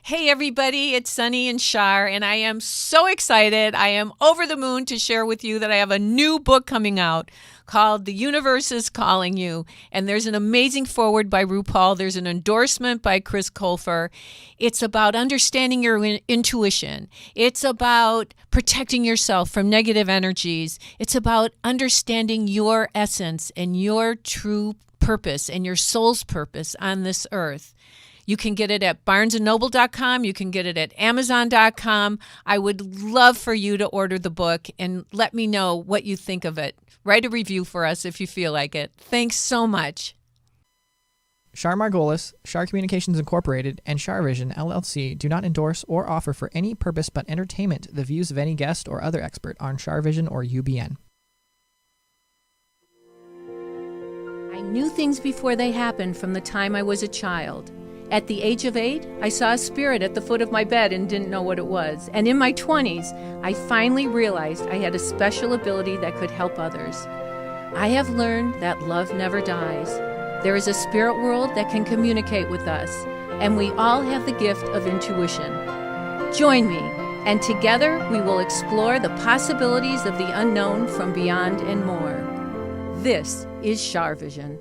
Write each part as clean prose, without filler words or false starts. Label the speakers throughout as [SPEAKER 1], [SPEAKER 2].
[SPEAKER 1] Hey everybody, it's Sunny and Char, and I am so excited. I am over the moon to share with you that I have a new book coming out called The Universe is Calling You. And there's an amazing foreword by Rupaul. There's an endorsement by Chris Colfer. It's about understanding your intuition. It's about protecting yourself from negative energies. It's about understanding your essence and your true purpose and your soul's purpose on this earth. You can get it at barnesandnoble.com. You can get it at amazon.com. I would love for you to order the book and let me know what you think of it. Write a review for us if you feel like it. Thanks so much.
[SPEAKER 2] Char Margolis, Char Communications Incorporated, and CharVision LLC do not endorse or offer for any purpose but entertainment the views of any guest or other expert on CharVision or UBN.
[SPEAKER 1] I knew things before they happened from the time I was a child. At the age of 8, I saw a spirit at the foot of my bed and didn't know what it was. And in my 20s, I finally realized I had a special ability that could help others. I have learned that love never dies. There is a spirit world that can communicate with us, and we all have the gift of intuition. Join me, and together we will explore the possibilities of the unknown from beyond and more. This is CharVision.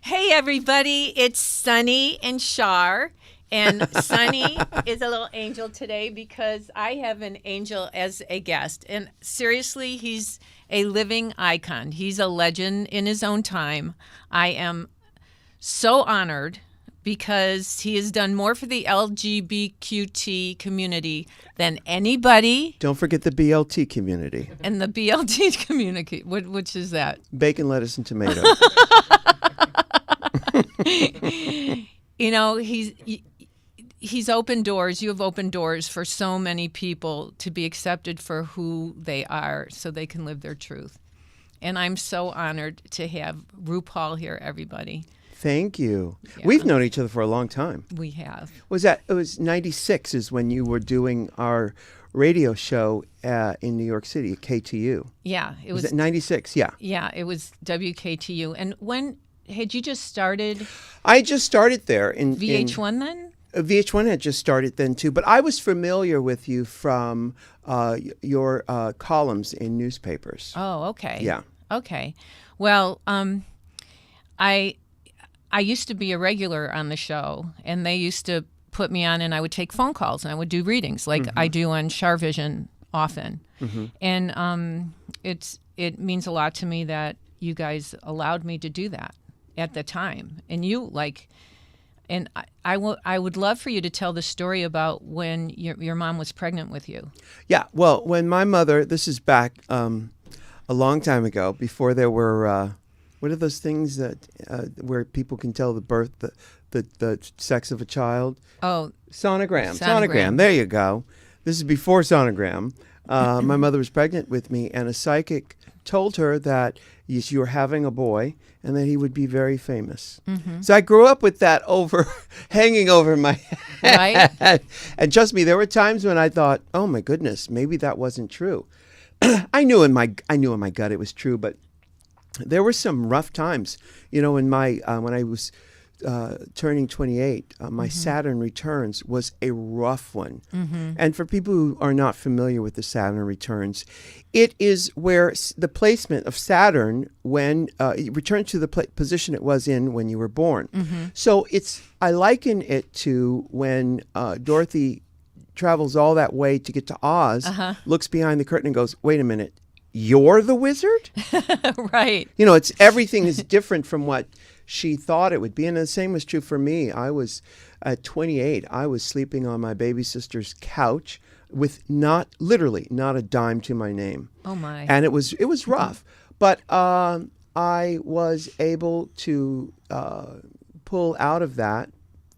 [SPEAKER 1] Hey everybody, it's Sunny and Char, and Sunny is a little angel today because I have an angel as a guest, and seriously, he's a living icon. He's a legend in his own time. I am so honored because he has done more for the LGBTQ community than anybody.
[SPEAKER 3] Don't forget the BLT community.
[SPEAKER 1] And the BLT community, which is that?
[SPEAKER 3] Bacon, lettuce, and tomato.
[SPEAKER 1] You know, he's opened doors. You have opened doors for so many people to be accepted for who they are so they can live their truth. And I'm so honored to have Rupaul here, everybody.
[SPEAKER 3] Thank you.
[SPEAKER 1] Yeah.
[SPEAKER 3] We've known each other for a long time.
[SPEAKER 1] We have.
[SPEAKER 3] It was 96 is when you were doing our radio show in New York City at KTU.
[SPEAKER 1] Yeah.
[SPEAKER 3] Was it 96? Yeah.
[SPEAKER 1] Yeah, it was WKTU. And when had you just started?
[SPEAKER 3] I just started there. In
[SPEAKER 1] VH1 then?
[SPEAKER 3] VH1 had just started then too, but I was familiar with you from your columns in newspapers.
[SPEAKER 1] Oh, okay.
[SPEAKER 3] Yeah.
[SPEAKER 1] Okay. Well, I used to be a regular on the show, and they used to put me on, and I would take phone calls, and I would do readings like I do on CharVision often. And it means a lot to me that you guys allowed me to do that at the time. And I would love for you to tell the story about when your mom was pregnant with you.
[SPEAKER 3] Yeah. Well, when my mother, this is back a long time ago, before there were, what are those things that where people can tell the birth, the sex of a child?
[SPEAKER 1] Oh,
[SPEAKER 3] sonogram. There you go. This is before sonogram. My mother was pregnant with me, and a psychic told her that you were having a boy and that he would be very famous. So I grew up with that hanging over my head. Right. And trust me, there were times when I thought, oh my goodness, maybe that wasn't true. I knew in my gut it was true, but there were some rough times. You know, when I was turning 28, my Saturn Returns was a rough one. And for people who are not familiar with the Saturn Returns, it is where the placement of Saturn when it returned to the position it was in when you were born. So I liken it to when Dorothy travels all that way to get to Oz, looks behind the curtain and goes, wait a minute, you're the wizard?
[SPEAKER 1] Right.
[SPEAKER 3] You know, everything is different from what she thought it would be. And the same was true for me. I was at 28. I was sleeping on my baby sister's couch with not a dime to my name.
[SPEAKER 1] Oh my.
[SPEAKER 3] And it was rough. But I was able to pull out of that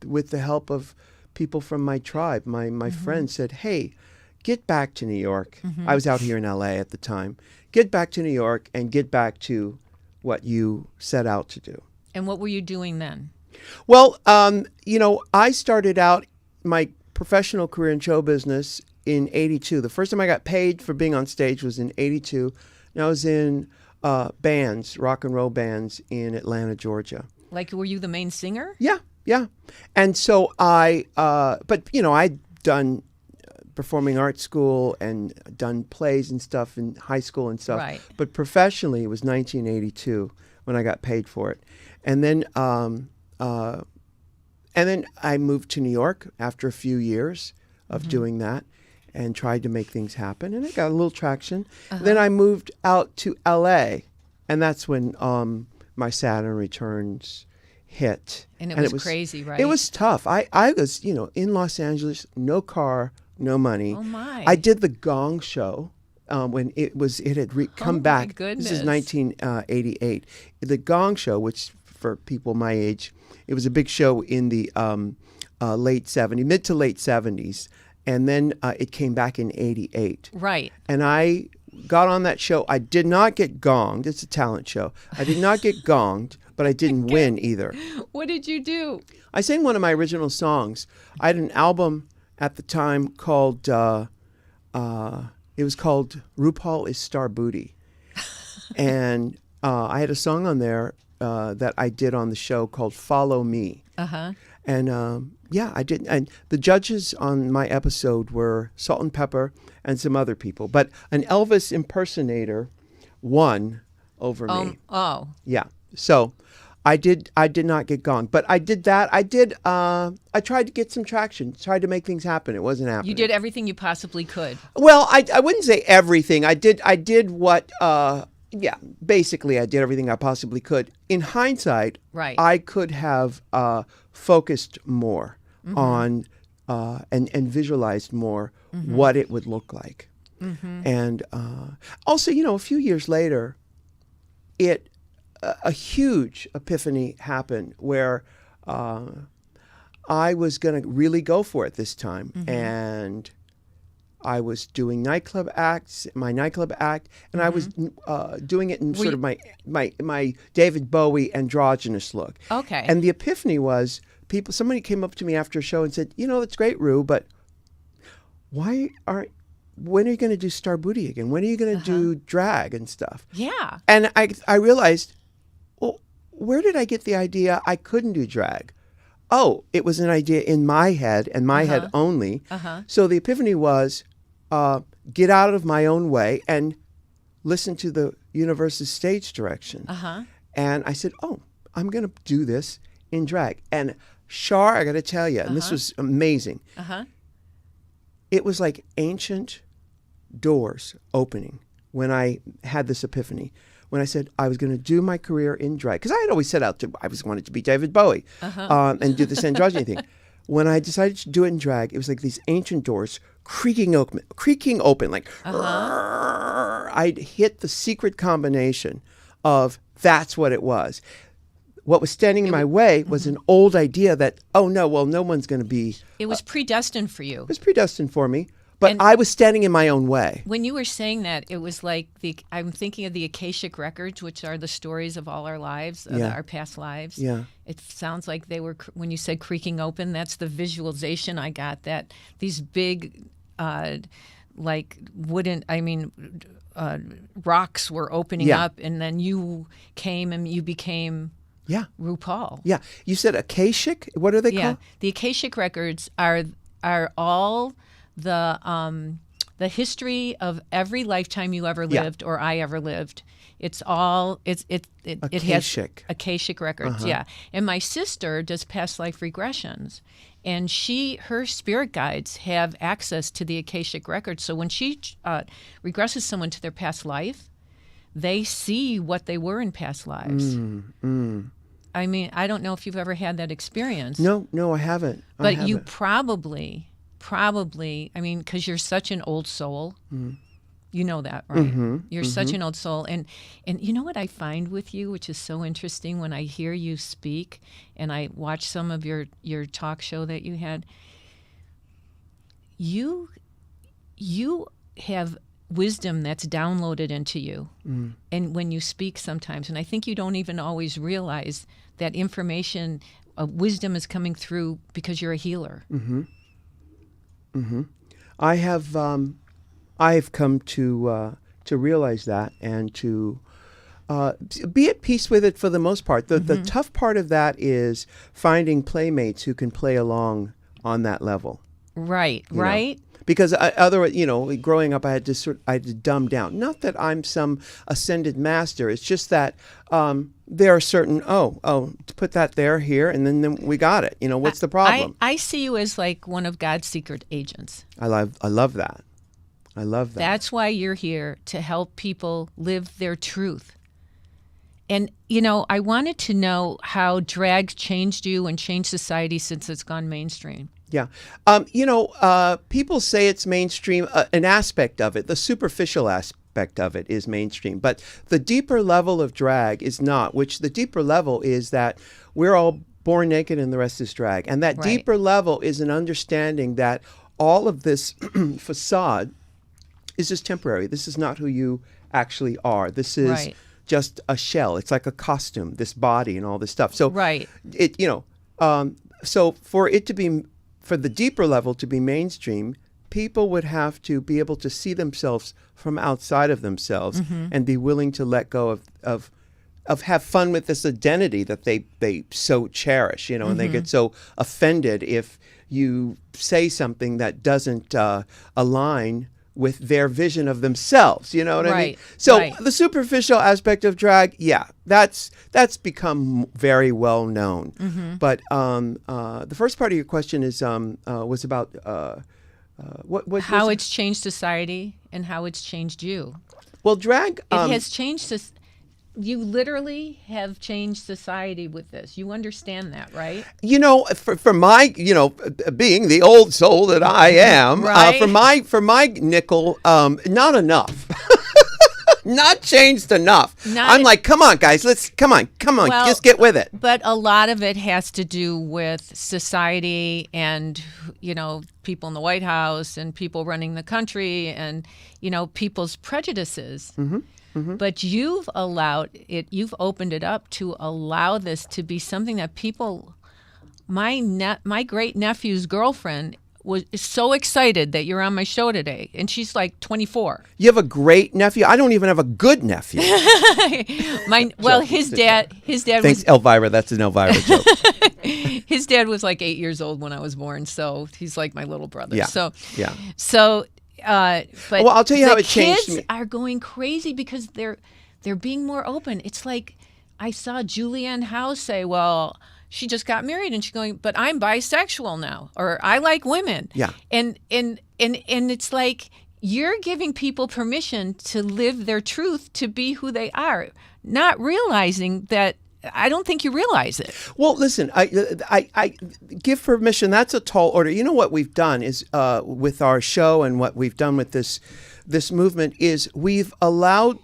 [SPEAKER 3] with the help of people from my tribe. My friend said, hey, get back to New York. I was out here in LA at the time. Get back to New York and get back to what you set out to do.
[SPEAKER 1] And what were you doing then?
[SPEAKER 3] Well, I started out my professional career in show business in 82. The first time I got paid for being on stage was in 82. And I was in bands, rock and roll bands in Atlanta, Georgia.
[SPEAKER 1] Like, were you the main singer?
[SPEAKER 3] Yeah. Yeah. And so but I'd done performing arts school and done plays and stuff in high school and stuff.
[SPEAKER 1] Right.
[SPEAKER 3] But professionally, it was 1982 when I got paid for it. And then I moved to New York after a few years of doing that and tried to make things happen. And it got a little traction. Then I moved out to L.A. And that's when my Saturn Returns hit.
[SPEAKER 1] And it was crazy, right?
[SPEAKER 3] It was tough. I was, in Los Angeles, no car, no money.
[SPEAKER 1] Oh, my.
[SPEAKER 3] I did the Gong Show when it had come back.
[SPEAKER 1] My goodness.
[SPEAKER 3] This is 1988. The Gong Show, which for people my age, it was a big show in the mid to late 70s. And then it came back in 88.
[SPEAKER 1] Right.
[SPEAKER 3] And I got on that show. I did not get gonged. It's a talent show. I did not get gonged, but I didn't win either.
[SPEAKER 1] What did you do?
[SPEAKER 3] I sang one of my original songs. I had an album at the time called, it was called Rupaul is Star Booty. And I had a song on there that I did on the show called Follow Me. And I did. And the judges on my episode were Salt and Pepper and some other people. But an Elvis impersonator won over me.
[SPEAKER 1] Oh.
[SPEAKER 3] Yeah. So I did not get gonged, but I did that. I tried to get some traction, tried to make things happen. It wasn't happening.
[SPEAKER 1] You did everything you possibly could.
[SPEAKER 3] Well, I wouldn't say everything. I did what, basically I did everything I possibly could. In hindsight,
[SPEAKER 1] Right.
[SPEAKER 3] I could have focused more on and visualized more what it would look like. And also, a few years later, a huge epiphany happened where I was going to really go for it this time. And I was doing my nightclub act, and I was doing it in sort of my David Bowie androgynous look.
[SPEAKER 1] Okay.
[SPEAKER 3] And the epiphany was somebody came up to me after a show and said, that's great, Rue, but when are you going to do Star Booty again? When are you going to do drag and stuff?
[SPEAKER 1] Yeah.
[SPEAKER 3] And I realized, well, where did I get the idea I couldn't do drag? Oh, it was an idea in my head and my head only. So the epiphany was, get out of my own way and listen to the universe's stage direction. And I said, I'm going to do this in drag. And Char, I got to tell you, and this was amazing. It was like ancient doors opening when I had this epiphany. When I said I was going to do my career in drag, because I had always set out wanted to be David Bowie and do this androgyny thing. When I decided to do it in drag, it was like these ancient doors creaking open, like I'd hit the secret combination of that's what it was. What was standing in my way was an old idea that, no one's going to be.
[SPEAKER 1] It was predestined for you.
[SPEAKER 3] It was predestined for me, but I was standing in my own way.
[SPEAKER 1] When you were saying that, it was like I'm thinking of the Akashic Records, which are the stories of all our lives, our past lives.
[SPEAKER 3] Yeah.
[SPEAKER 1] It sounds like they were, when you said creaking open, that's the visualization I got, that these big, rocks were opening up, and then you came and you became Rupaul.
[SPEAKER 3] Yeah. You said Akashic? What are they called?
[SPEAKER 1] The Akashic Records are all the history of every lifetime you ever lived or I ever lived. It has Akashic Records, And my sister does past life regressions, and her spirit guides have access to the Akashic Records. So when she regresses someone to their past life, they see what they were in past lives. I mean, I don't know if you've ever had that experience.
[SPEAKER 3] No, I haven't.
[SPEAKER 1] But you probably, I mean, because you're such an old soul. You know that, right? You're such an old soul. And you know what I find with you, which is so interesting, when I hear you speak and I watch some of your talk show that you had, you have wisdom that's downloaded into you. And when you speak sometimes, and I think you don't even always realize that information, wisdom is coming through because you're a healer. I've
[SPEAKER 3] come to realize that and to be at peace with it for the most part. The tough part of that is finding playmates who can play along on that level.
[SPEAKER 1] Right,
[SPEAKER 3] you know.
[SPEAKER 1] right.
[SPEAKER 3] Because otherwise, growing up, I had to dumb down. Not that I'm some ascended master. It's just that there are certain to put that here, and then we got it. What's the problem?
[SPEAKER 1] I see you as like one of God's secret agents.
[SPEAKER 3] I love that. I love that.
[SPEAKER 1] That's why you're here, to help people live their truth. And I wanted to know how drag changed you and changed society since it's gone mainstream.
[SPEAKER 3] Yeah. People say it's mainstream, an aspect of it, the superficial aspect of it is mainstream, but the deeper level of drag is not, which the deeper level is that we're all born naked and the rest is drag. And that deeper level is an understanding that all of this facade is just temporary. This is not who you actually are. This is just a shell. It's like a costume, this body and all this stuff. So so for the deeper level to be mainstream, people would have to be able to see themselves from outside of themselves and be willing to let go of have fun with this identity that they so cherish, and they get so offended if you say something that doesn't align with their vision of themselves. You know what I mean? So the superficial aspect of drag, that's become very well known. But the first part of your question is was about what
[SPEAKER 1] how it's changed society and how it's changed you.
[SPEAKER 3] Well, drag
[SPEAKER 1] it has changed us. You literally have changed society with this. You understand that, right?
[SPEAKER 3] For my, being the old soul that I am, for my nickel, not enough. Not changed enough. I'm like, come on, guys, come on,
[SPEAKER 1] well,
[SPEAKER 3] just get with it.
[SPEAKER 1] But a lot of it has to do with society and, people in the White House and people running the country and, people's prejudices. But you've opened it up to allow this to be something that people, my great nephew's girlfriend is so excited that you're on my show today, and she's like 24.
[SPEAKER 3] You have a great nephew. I don't even have a good nephew.
[SPEAKER 1] His dad
[SPEAKER 3] Thanks, Elvira. That's an Elvira joke.
[SPEAKER 1] His dad was like 8 years old when I was born, so he's like my little brother.
[SPEAKER 3] Yeah.
[SPEAKER 1] So. But
[SPEAKER 3] I'll tell you how it changed me.
[SPEAKER 1] Kids are going crazy because they're being more open. It's like I saw Julianne Howe say, "Well, she just got married," and she's going, "But I'm bisexual now," or "I like women."
[SPEAKER 3] Yeah.
[SPEAKER 1] And it's like you're giving people permission to live their truth, to be who they are, not realizing that. I don't think you realize it.
[SPEAKER 3] Well, listen, I give permission. That's a tall order. You know what we've done is with our show and what we've done with this movement is we've allowed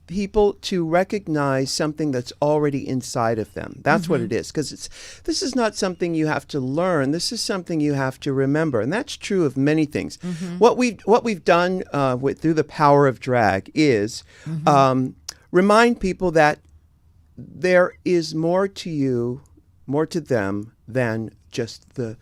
[SPEAKER 3] people to recognize something that's already inside of them. That's what it is, because this is not something you have to learn. This is something you have to remember, and that's true of many things. What we've done through the power of drag is remind people that there is more to you, more to them than just the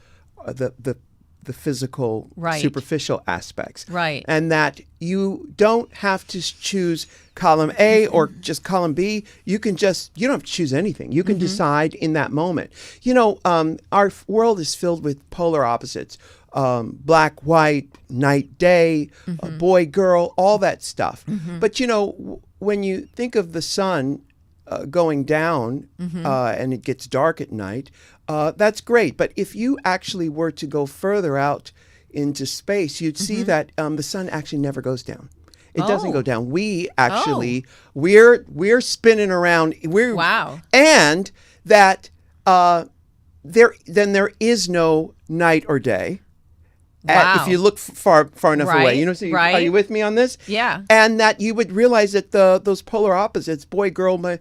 [SPEAKER 3] physical, superficial aspects.
[SPEAKER 1] Right.
[SPEAKER 3] And that you don't have to choose column A or just column B. You don't have to choose anything. You can decide in that moment. Our world is filled with polar opposites. Black, white, night, day, boy, girl, all that stuff. But, when you think of the sun going down and it gets dark at night, that's great. But if you actually were to go further out into space, you'd see that the sun actually never goes down. It doesn't go down. We actually, we're spinning around.
[SPEAKER 1] Wow.
[SPEAKER 3] And that there is no night or day.
[SPEAKER 1] Wow.
[SPEAKER 3] If you look far enough away, are you with me on this?
[SPEAKER 1] Yeah.
[SPEAKER 3] And that you would realize that those polar opposites, boy, girl,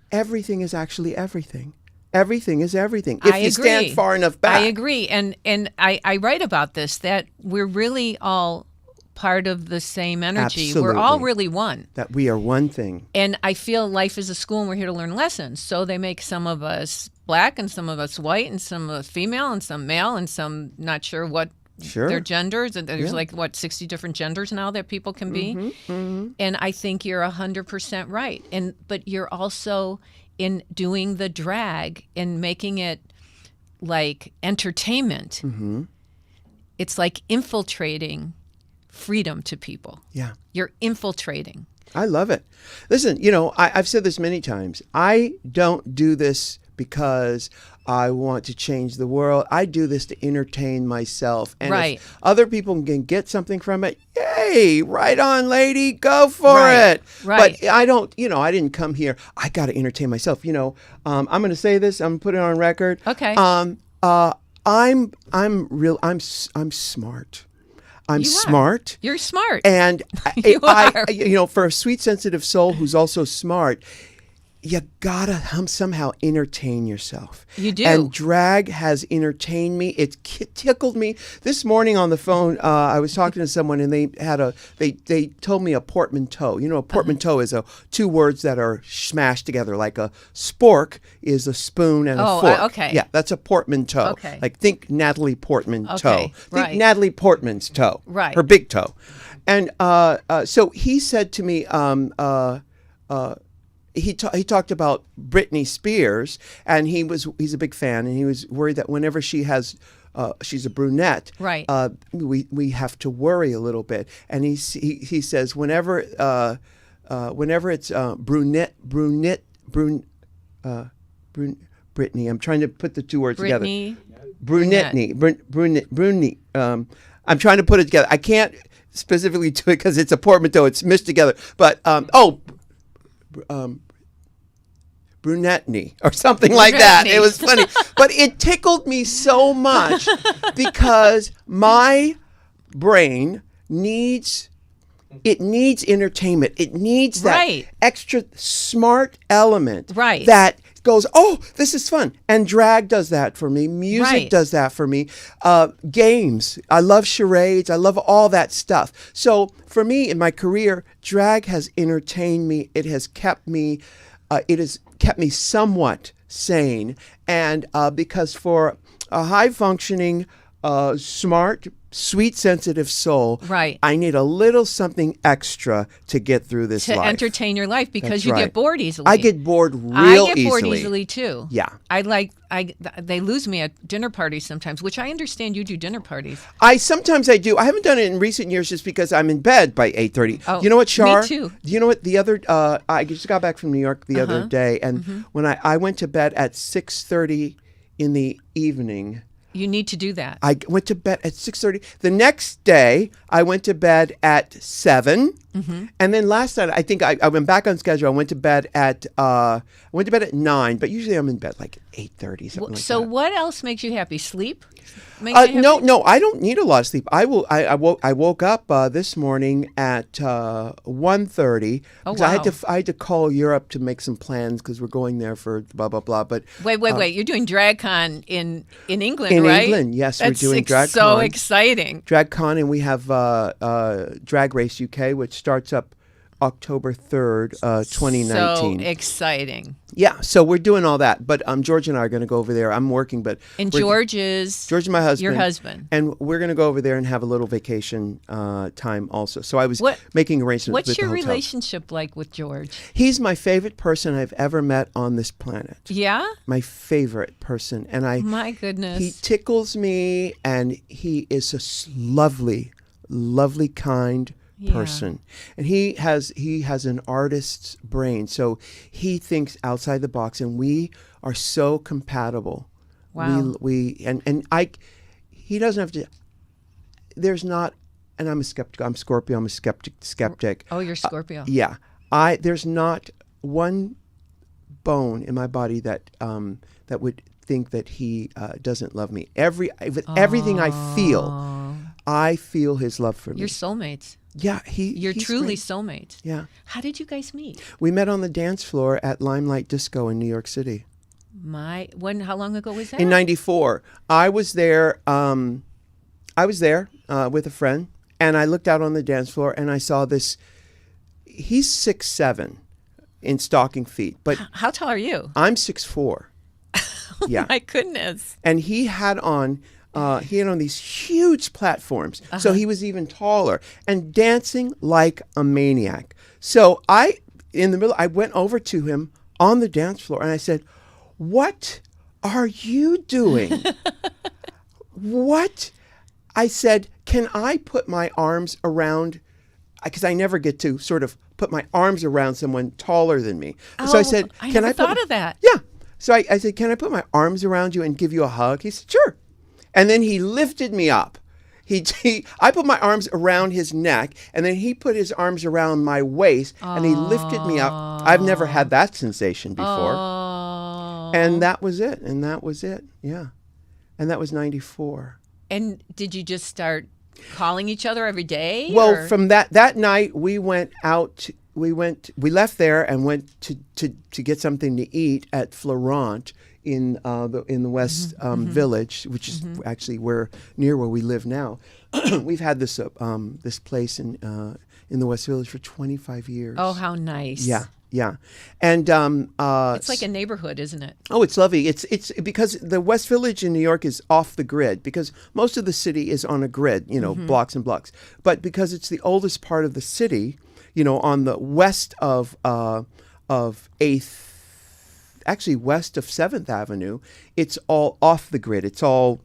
[SPEAKER 3] everything is actually everything. Everything is everything. If you stand far enough back.
[SPEAKER 1] I agree. And I write about this, that we're really all part of the same energy.
[SPEAKER 3] Absolutely.
[SPEAKER 1] We're all really one.
[SPEAKER 3] That we are one thing.
[SPEAKER 1] And I feel life is a school and we're here to learn lessons. So they make some of us black and some of us white and some of us female and some male and some not sure what
[SPEAKER 3] Sure.
[SPEAKER 1] their genders, and there's
[SPEAKER 3] Yeah.
[SPEAKER 1] like what 60 different genders now that people can be.
[SPEAKER 3] Mm-hmm.
[SPEAKER 1] And I think you're 100% right. But you're also in doing the drag and making it like entertainment.
[SPEAKER 3] Mm-hmm.
[SPEAKER 1] It's like infiltrating freedom to people.
[SPEAKER 3] Yeah.
[SPEAKER 1] You're infiltrating.
[SPEAKER 3] I love it. Listen, I've said this many times. I don't do this because I want to change the world. I do this to entertain myself. And
[SPEAKER 1] Right.
[SPEAKER 3] if other people can get something from it, yay, right on, lady, go for
[SPEAKER 1] Right.
[SPEAKER 3] it.
[SPEAKER 1] Right.
[SPEAKER 3] But I don't, I didn't come here. I got to entertain myself. I'm going to say this. I'm going to put it on record.
[SPEAKER 1] Okay.
[SPEAKER 3] I'm smart. I'm
[SPEAKER 1] You are.
[SPEAKER 3] smart.
[SPEAKER 1] You're smart.
[SPEAKER 3] And
[SPEAKER 1] You are.
[SPEAKER 3] for a sweet, sensitive soul who's also smart, you gotta somehow entertain yourself.
[SPEAKER 1] You do.
[SPEAKER 3] And drag has entertained me. It tickled me. This morning on the phone, I was talking to someone, and they told me a portmanteau. A portmanteau is two words that are smashed together. Like a spork is a spoon and a fork.
[SPEAKER 1] Okay.
[SPEAKER 3] Yeah, that's a portmanteau.
[SPEAKER 1] Okay.
[SPEAKER 3] Like think Natalie Portman toe.
[SPEAKER 1] Okay,
[SPEAKER 3] Think
[SPEAKER 1] right.
[SPEAKER 3] Natalie Portman's toe.
[SPEAKER 1] Right.
[SPEAKER 3] Her big toe. And so he said to me, he talked about Britney Spears, and he's a big fan, and he was worried that whenever she's a brunette,
[SPEAKER 1] Right.
[SPEAKER 3] We have to worry a little bit. And he says whenever it's Britney, I'm trying to put the two words together. Brunette. I'm trying to put it together. I can't specifically do it because it's a portmanteau. It's mixed together. But brunette-ney or something like that. It was funny. But it tickled me so much because my brain needs entertainment. It needs that
[SPEAKER 1] Right.
[SPEAKER 3] extra smart element
[SPEAKER 1] Right.
[SPEAKER 3] that goes, oh, this is fun. And drag does that for me. Music
[SPEAKER 1] Right.
[SPEAKER 3] does that for me. Games. I love charades. I love all that stuff. So for me in my career, drag has entertained me. It has kept me somewhat sane. And because for a high functioning, smart, sweet, sensitive soul,
[SPEAKER 1] Right.
[SPEAKER 3] I need a little something extra to get through this
[SPEAKER 1] to
[SPEAKER 3] life.
[SPEAKER 1] entertain your life because
[SPEAKER 3] That's
[SPEAKER 1] you
[SPEAKER 3] right.
[SPEAKER 1] get bored easily.
[SPEAKER 3] I get bored
[SPEAKER 1] I
[SPEAKER 3] real
[SPEAKER 1] get bored
[SPEAKER 3] easily.
[SPEAKER 1] easily too.
[SPEAKER 3] Yeah.
[SPEAKER 1] They lose me at dinner parties sometimes, which I understand you do dinner parties.
[SPEAKER 3] Sometimes I do. I haven't done it in recent years just because I'm in bed by 8:30.
[SPEAKER 1] Oh,
[SPEAKER 3] You know what, Char?
[SPEAKER 1] me too.
[SPEAKER 3] You know what? The other I just got back from New York the other day, and when I went to bed at 6:30 in the evening.
[SPEAKER 1] You need to do that.
[SPEAKER 3] I went to bed at 6:30. The next day, I went to bed at 7. And then last night, I think I went back on schedule. I went to bed at 9. But usually, I'm in bed like 8:30, something like that.
[SPEAKER 1] So what else makes you happy? Sleep? Makes you happy?
[SPEAKER 3] No, I don't need a lot of sleep. I woke up this morning at 1:30.
[SPEAKER 1] Oh,
[SPEAKER 3] I
[SPEAKER 1] wow.
[SPEAKER 3] had to call Europe to make some plans because we're going there for blah blah blah. But
[SPEAKER 1] Wait. You're doing DragCon in England,
[SPEAKER 3] in
[SPEAKER 1] right?
[SPEAKER 3] England, yes,
[SPEAKER 1] That's
[SPEAKER 3] we're doing DragCon.
[SPEAKER 1] so exciting.
[SPEAKER 3] DragCon, and we have Drag Race UK, which starts up October 3rd, 2019.
[SPEAKER 1] So exciting.
[SPEAKER 3] Yeah, so we're doing all that. But George and I are going to go over there. I'm working, but
[SPEAKER 1] And
[SPEAKER 3] George
[SPEAKER 1] is
[SPEAKER 3] my husband.
[SPEAKER 1] your husband.
[SPEAKER 3] And we're going to go over there and have a little vacation time also. So I was making arrangements
[SPEAKER 1] What's
[SPEAKER 3] with
[SPEAKER 1] your
[SPEAKER 3] the hotel.
[SPEAKER 1] relationship like with George?
[SPEAKER 3] He's my favorite person I've ever met on this planet.
[SPEAKER 1] Yeah?
[SPEAKER 3] My favorite person. And
[SPEAKER 1] My goodness.
[SPEAKER 3] he tickles me, and he is a lovely, lovely, kind person. And he has an artist's brain, so he thinks outside the box, and we are so compatible.
[SPEAKER 1] Wow.
[SPEAKER 3] He doesn't have to. There's not, and I'm a skeptic. I'm Scorpio. I'm a skeptic.
[SPEAKER 1] Oh, you're Scorpio.
[SPEAKER 3] Yeah. There's not one bone in my body that would think that he doesn't love me. Everything I feel his love for me.
[SPEAKER 1] You're soulmates.
[SPEAKER 3] Yeah,
[SPEAKER 1] You're
[SPEAKER 3] he's
[SPEAKER 1] truly
[SPEAKER 3] great.
[SPEAKER 1] soulmates.
[SPEAKER 3] Yeah.
[SPEAKER 1] How did you guys meet?
[SPEAKER 3] We met on the dance floor at Limelight Disco in New York City.
[SPEAKER 1] How long ago was that?
[SPEAKER 3] In '94. I was there with a friend, and I looked out on the dance floor, and I saw this. He's 6'7" in stocking feet, but
[SPEAKER 1] How tall are you?
[SPEAKER 3] I'm 6'4". Yeah.
[SPEAKER 1] My goodness.
[SPEAKER 3] And he had on he had on these huge platforms, so he was even taller and dancing like a maniac. So I went over to him on the dance floor and I said, "What are you doing?" What? I said, "Can I put my arms around?" Because I never get to sort of put my arms around someone taller than me. So I said,
[SPEAKER 1] I never thought of that.
[SPEAKER 3] Yeah. So I said, "Can I put my arms around you and give you a hug?" He said, "Sure." And then he lifted me up. I put my arms around his neck, and then he put his arms around my waist, and he lifted me up. I've never had that sensation before. And that was it. Yeah. And that was 94.
[SPEAKER 1] And did you just start calling each other every day?
[SPEAKER 3] Well, from that night, we went out. We left there and went to get something to eat at Florent in the West Village, which is actually near where we live now. We've had this this place in the West Village for 25 years.
[SPEAKER 1] Oh, how nice!
[SPEAKER 3] Yeah, and
[SPEAKER 1] it's like a neighborhood, isn't it?
[SPEAKER 3] Oh, it's lovely. It's because the West Village in New York is off the grid because most of the city is on a grid, blocks and blocks. But because it's the oldest part of the city, on the west of 8th, actually west of 7th Avenue, it's all off the grid. It's all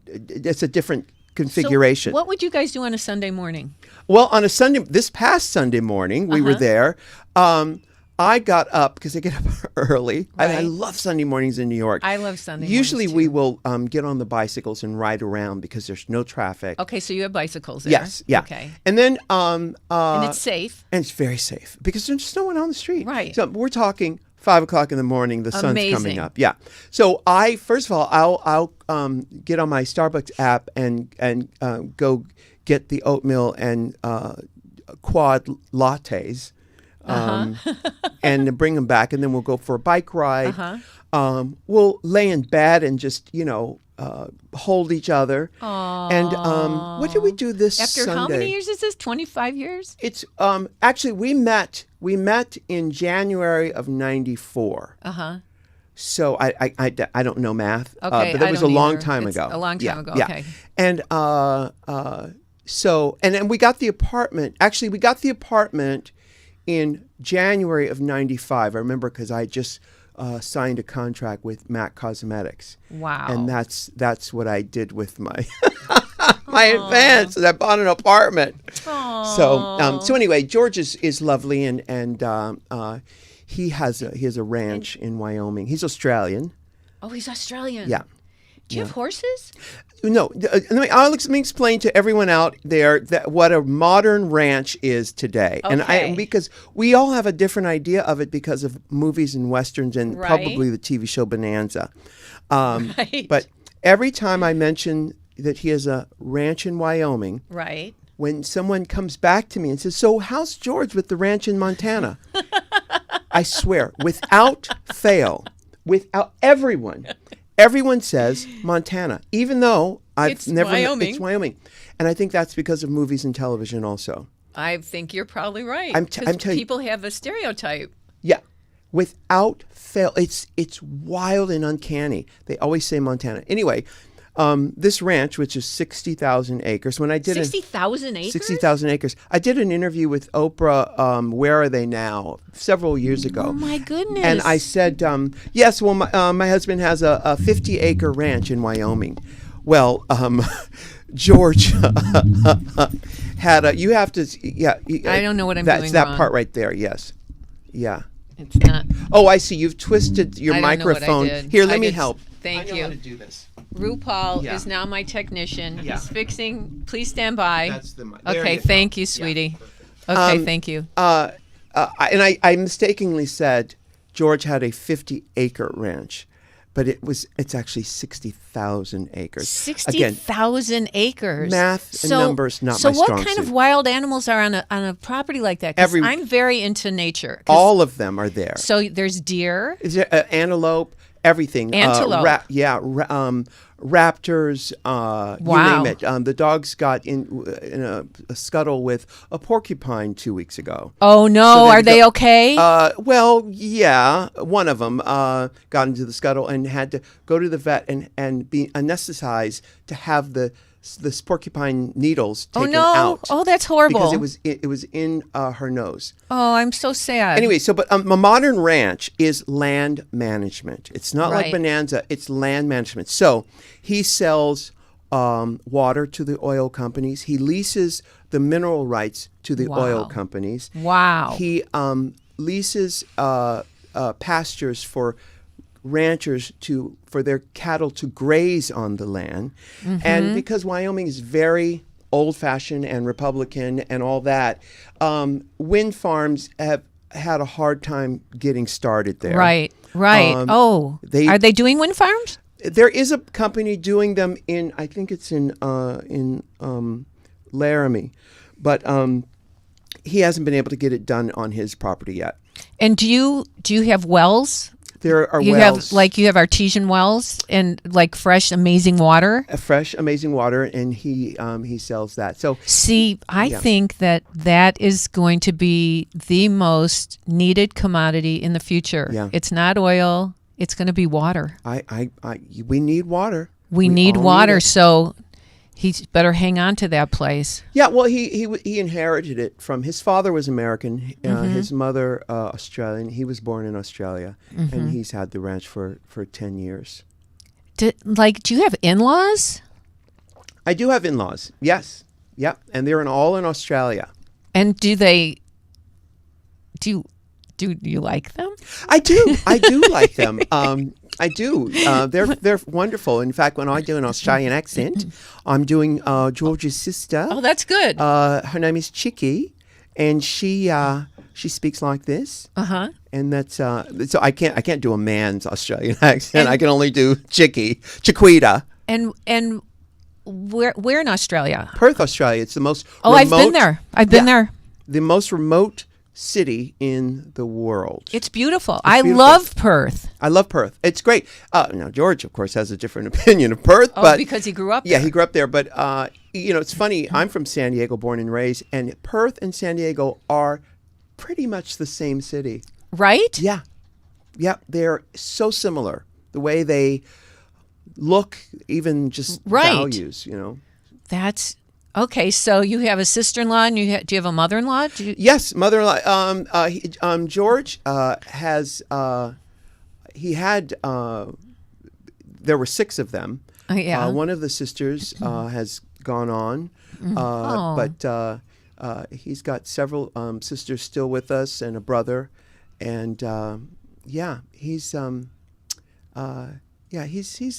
[SPEAKER 3] it's a different configuration.
[SPEAKER 1] So what would you guys do on a Sunday morning?
[SPEAKER 3] Well, on this past Sunday morning, we were there. I got up because I get up early.
[SPEAKER 1] Right.
[SPEAKER 3] I love Sunday mornings in New York.
[SPEAKER 1] I love Sunday
[SPEAKER 3] Usually
[SPEAKER 1] mornings
[SPEAKER 3] we will get on the bicycles and ride around because there's no traffic.
[SPEAKER 1] Okay, so you have bicycles there.
[SPEAKER 3] Yes, yeah.
[SPEAKER 1] Okay.
[SPEAKER 3] And then
[SPEAKER 1] and it's safe.
[SPEAKER 3] And it's very safe because there's just no one on the street.
[SPEAKER 1] Right.
[SPEAKER 3] So we're talking 5 o'clock in the morning. The sun's
[SPEAKER 1] Amazing.
[SPEAKER 3] coming up. Yeah. So first of all, I'll get on my Starbucks app and go get the oatmeal and quad lattes. And bring them back, and then we'll go for a bike ride. We'll lay in bed and just, hold each other.
[SPEAKER 1] Aww.
[SPEAKER 3] And what did we do this
[SPEAKER 1] After
[SPEAKER 3] Sunday?
[SPEAKER 1] how many years is this? 25 years?
[SPEAKER 3] It's actually we met in January of 94. So I don't know math.
[SPEAKER 1] Okay,
[SPEAKER 3] but that was a long time ago.
[SPEAKER 1] A long time ago.
[SPEAKER 3] Yeah.
[SPEAKER 1] Okay.
[SPEAKER 3] And and then we got the apartment. Actually, we got the apartment in January of 95. I remember because I just signed a contract with MAC Cosmetics.
[SPEAKER 1] Wow.
[SPEAKER 3] And that's what I did with my my advance. I bought an apartment.
[SPEAKER 1] Aww.
[SPEAKER 3] So anyway, George is lovely and he has a ranch in Wyoming. He's Australian.
[SPEAKER 1] Oh, he's Australian.
[SPEAKER 3] Yeah.
[SPEAKER 1] Do you have horses?
[SPEAKER 3] No, let me explain to everyone out there what a modern ranch is today.
[SPEAKER 1] Okay.
[SPEAKER 3] And because we all have a different idea of it because of movies and westerns and
[SPEAKER 1] Right.
[SPEAKER 3] probably the TV show Bonanza.
[SPEAKER 1] Right.
[SPEAKER 3] But every time I mention that he has a ranch in Wyoming,
[SPEAKER 1] Right.
[SPEAKER 3] when someone comes back to me and says, "So how's George with the ranch in Montana?" I swear, without fail, everyone says Montana, even though
[SPEAKER 1] It's Wyoming.
[SPEAKER 3] It's Wyoming, and I think that's because of movies and television also.
[SPEAKER 1] I think you're probably right.
[SPEAKER 3] I'm telling you-
[SPEAKER 1] people have a stereotype.
[SPEAKER 3] Yeah, without fail, it's wild and uncanny. They always say Montana. Anyway, this ranch, which is 60,000 acres, when I did
[SPEAKER 1] 60,000 acres?
[SPEAKER 3] 60,000 acres. I did an interview with Oprah, Where Are They Now, several years ago.
[SPEAKER 1] Oh, my goodness.
[SPEAKER 3] And I said, yes, well, my husband has a 50-acre ranch in Wyoming. Well, George had you have to, yeah.
[SPEAKER 1] I don't know what I'm
[SPEAKER 3] doing
[SPEAKER 1] doing
[SPEAKER 3] That's that
[SPEAKER 1] wrong.
[SPEAKER 3] part right there, yes. Yeah.
[SPEAKER 1] It's not.
[SPEAKER 3] Oh, I see. You've twisted your
[SPEAKER 1] I don't know what I
[SPEAKER 3] microphone.
[SPEAKER 1] did.
[SPEAKER 3] Here, let
[SPEAKER 1] I
[SPEAKER 3] me
[SPEAKER 1] did-
[SPEAKER 3] help.
[SPEAKER 1] Thank
[SPEAKER 3] I know
[SPEAKER 1] you.
[SPEAKER 3] how to do this.
[SPEAKER 1] Rupaul
[SPEAKER 3] Yeah.
[SPEAKER 1] is now my technician.
[SPEAKER 3] Yeah.
[SPEAKER 1] He's fixing. Please stand by.
[SPEAKER 3] That's the there
[SPEAKER 1] Okay,
[SPEAKER 3] you go.
[SPEAKER 1] thank you,
[SPEAKER 3] Yeah,
[SPEAKER 1] sweetie.
[SPEAKER 3] perfect.
[SPEAKER 1] Okay, thank you.
[SPEAKER 3] And I mistakenly said George had a 50-acre ranch, but it's actually 60,000 acres.
[SPEAKER 1] 60,000 acres.
[SPEAKER 3] Math and numbers, not
[SPEAKER 1] so
[SPEAKER 3] my
[SPEAKER 1] what
[SPEAKER 3] strong
[SPEAKER 1] kind of
[SPEAKER 3] suit.
[SPEAKER 1] wild animals are on a property like that? 'Cause I'm very into nature. 'Cause-
[SPEAKER 3] all of them are there.
[SPEAKER 1] So there's deer.
[SPEAKER 3] Is there antelope? Everything.
[SPEAKER 1] Antelope.
[SPEAKER 3] raptors,
[SPEAKER 1] Wow.
[SPEAKER 3] you name it. The dogs got in a scuttle with a porcupine 2 weeks ago.
[SPEAKER 1] Oh no, are they okay?
[SPEAKER 3] Well, yeah. One of them got into the scuttle and had to go to the vet and be anesthetized to have the porcupine needles taken out.
[SPEAKER 1] Oh, that's horrible.
[SPEAKER 3] Because it was in her nose.
[SPEAKER 1] Oh, I'm so sad.
[SPEAKER 3] Anyway, but a modern ranch is land management. It's not like
[SPEAKER 1] Right.
[SPEAKER 3] Bonanza. It's land management. So he sells water to the oil companies. He leases the mineral rights to the oil companies.
[SPEAKER 1] Wow.
[SPEAKER 3] He leases pastures for ranchers for their cattle to graze on the land. And because Wyoming is very old-fashioned and Republican and all that, wind farms have had a hard time getting started there.
[SPEAKER 1] Right. Are they doing wind farms?
[SPEAKER 3] There is a company doing them I think it's in Laramie, but he hasn't been able to get it done on his property yet.
[SPEAKER 1] And do you have wells?
[SPEAKER 3] There are
[SPEAKER 1] You
[SPEAKER 3] wells.
[SPEAKER 1] you have artesian wells and like fresh, amazing water.
[SPEAKER 3] Fresh, amazing water, and he sells that. So
[SPEAKER 1] See, I think that is going to be the most needed commodity in the future.
[SPEAKER 3] Yeah.
[SPEAKER 1] It's not oil; it's going to be water.
[SPEAKER 3] We need water.
[SPEAKER 1] We need
[SPEAKER 3] all
[SPEAKER 1] water,
[SPEAKER 3] it.
[SPEAKER 1] so he better hang on to that place.
[SPEAKER 3] Yeah, well, he inherited it from his father was American, his mother Australian. He was born in Australia, and he's had the ranch for 10 years.
[SPEAKER 1] Do you have in-laws?
[SPEAKER 3] I do have in-laws. Yes, yep, and they're all in Australia.
[SPEAKER 1] And do you like them?
[SPEAKER 3] I do like them. I do. They're wonderful. In fact, when I do an Australian accent, I'm doing George's sister.
[SPEAKER 1] Oh, that's good.
[SPEAKER 3] Her name is Chicky, and she speaks like this. And that's so I can't do a man's Australian accent. I can only do Chiquita.
[SPEAKER 1] And where in Australia?
[SPEAKER 3] Perth, Australia. It's the most
[SPEAKER 1] Oh,
[SPEAKER 3] remote,
[SPEAKER 1] I've been there. I've been there.
[SPEAKER 3] The most remote city in the world.
[SPEAKER 1] It's beautiful. I
[SPEAKER 3] beautiful.
[SPEAKER 1] love Perth.
[SPEAKER 3] I love Perth. It's great. Now, George, of course, has a different opinion of Perth.
[SPEAKER 1] Oh, because he grew up there.
[SPEAKER 3] Yeah, he grew up there. But, it's funny. I'm from San Diego, born and raised, and Perth and San Diego are pretty much the same city.
[SPEAKER 1] Right?
[SPEAKER 3] Yeah. Yeah, they're so similar. The way they look, even just values,
[SPEAKER 1] That's... Okay, so you have a sister-in-law, and do you have a mother-in-law?
[SPEAKER 3] Yes, mother-in-law. George has. He had. There were 6 of them.
[SPEAKER 1] Yeah.
[SPEAKER 3] One of the sisters has gone on, but he's got several sisters still with us and a brother, and he's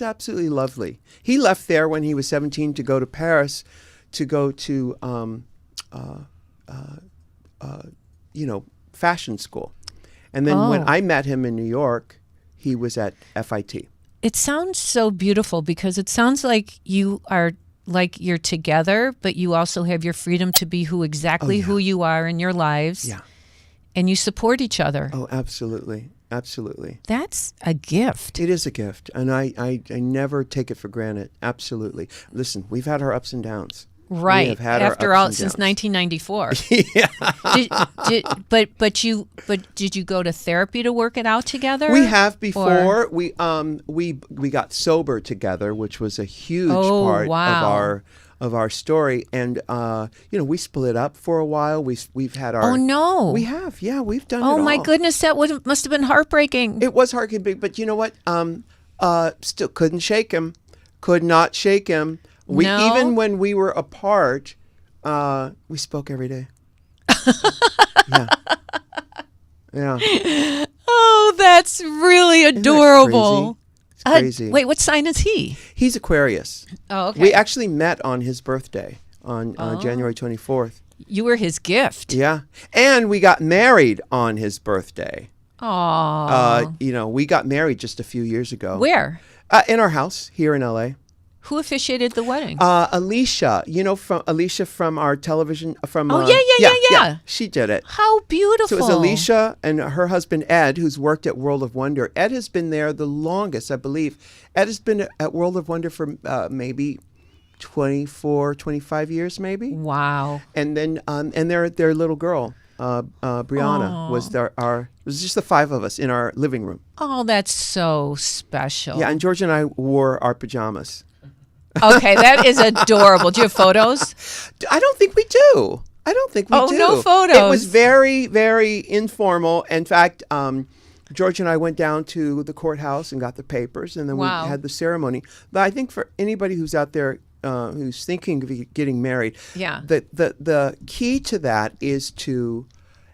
[SPEAKER 3] absolutely lovely. He left there when he was 17 to go to Paris. To go to, fashion school. And then when I met him in New York, he was at FIT.
[SPEAKER 1] It sounds so beautiful because it sounds like you are like you're together, but you also have your freedom to be who you are in your lives.
[SPEAKER 3] Yeah.
[SPEAKER 1] And you support each other.
[SPEAKER 3] Oh, absolutely. Absolutely.
[SPEAKER 1] That's a gift.
[SPEAKER 3] It is a gift. And I never take it for granted. Absolutely. Listen, we've had our ups and downs.
[SPEAKER 1] Right. After all, since
[SPEAKER 3] downs.
[SPEAKER 1] 1994.
[SPEAKER 3] Yeah.
[SPEAKER 1] But did you go to therapy to work it out together?
[SPEAKER 3] We have before. We got sober together, which was a huge part of our story. And we split up for a while. We've had our
[SPEAKER 1] Oh no.
[SPEAKER 3] We have. Yeah, we've done it
[SPEAKER 1] Oh my
[SPEAKER 3] all.
[SPEAKER 1] goodness, that must have been heartbreaking.
[SPEAKER 3] It was heartbreaking, but you know what? Still couldn't shake him. Could not shake him. Even when we were apart, we spoke every day. Yeah. Yeah.
[SPEAKER 1] Oh, that's really adorable.
[SPEAKER 3] It's crazy.
[SPEAKER 1] Wait, what sign is he?
[SPEAKER 3] He's Aquarius.
[SPEAKER 1] Oh, okay.
[SPEAKER 3] We actually met on his birthday on January 24th.
[SPEAKER 1] You were his gift.
[SPEAKER 3] Yeah. And we got married on his birthday.
[SPEAKER 1] Aww.
[SPEAKER 3] We got married just a few years ago.
[SPEAKER 1] Where?
[SPEAKER 3] In our house here in LA.
[SPEAKER 1] Who officiated the wedding?
[SPEAKER 3] Alicia, from our television from.
[SPEAKER 1] Oh, yeah.
[SPEAKER 3] She did it.
[SPEAKER 1] How beautiful!
[SPEAKER 3] So it was Alicia and her husband Ed, who's worked at World of Wonder. Ed has been there the longest, I believe. Ed has been at World of Wonder for maybe 24, 25 years, maybe.
[SPEAKER 1] Wow!
[SPEAKER 3] And then and their little girl, Brianna, was there. It was just the five of us in our living room.
[SPEAKER 1] Oh, that's so special.
[SPEAKER 3] Yeah, and George and I wore our pajamas.
[SPEAKER 1] Okay, that is adorable. Do you have photos?
[SPEAKER 3] I don't think we do. I don't think we do.
[SPEAKER 1] Oh, no photos.
[SPEAKER 3] It was very, very informal. In fact, George and I went down to the courthouse and got the papers, and then we had the ceremony. But I think for anybody who's out there who's thinking of getting married, the key to that is to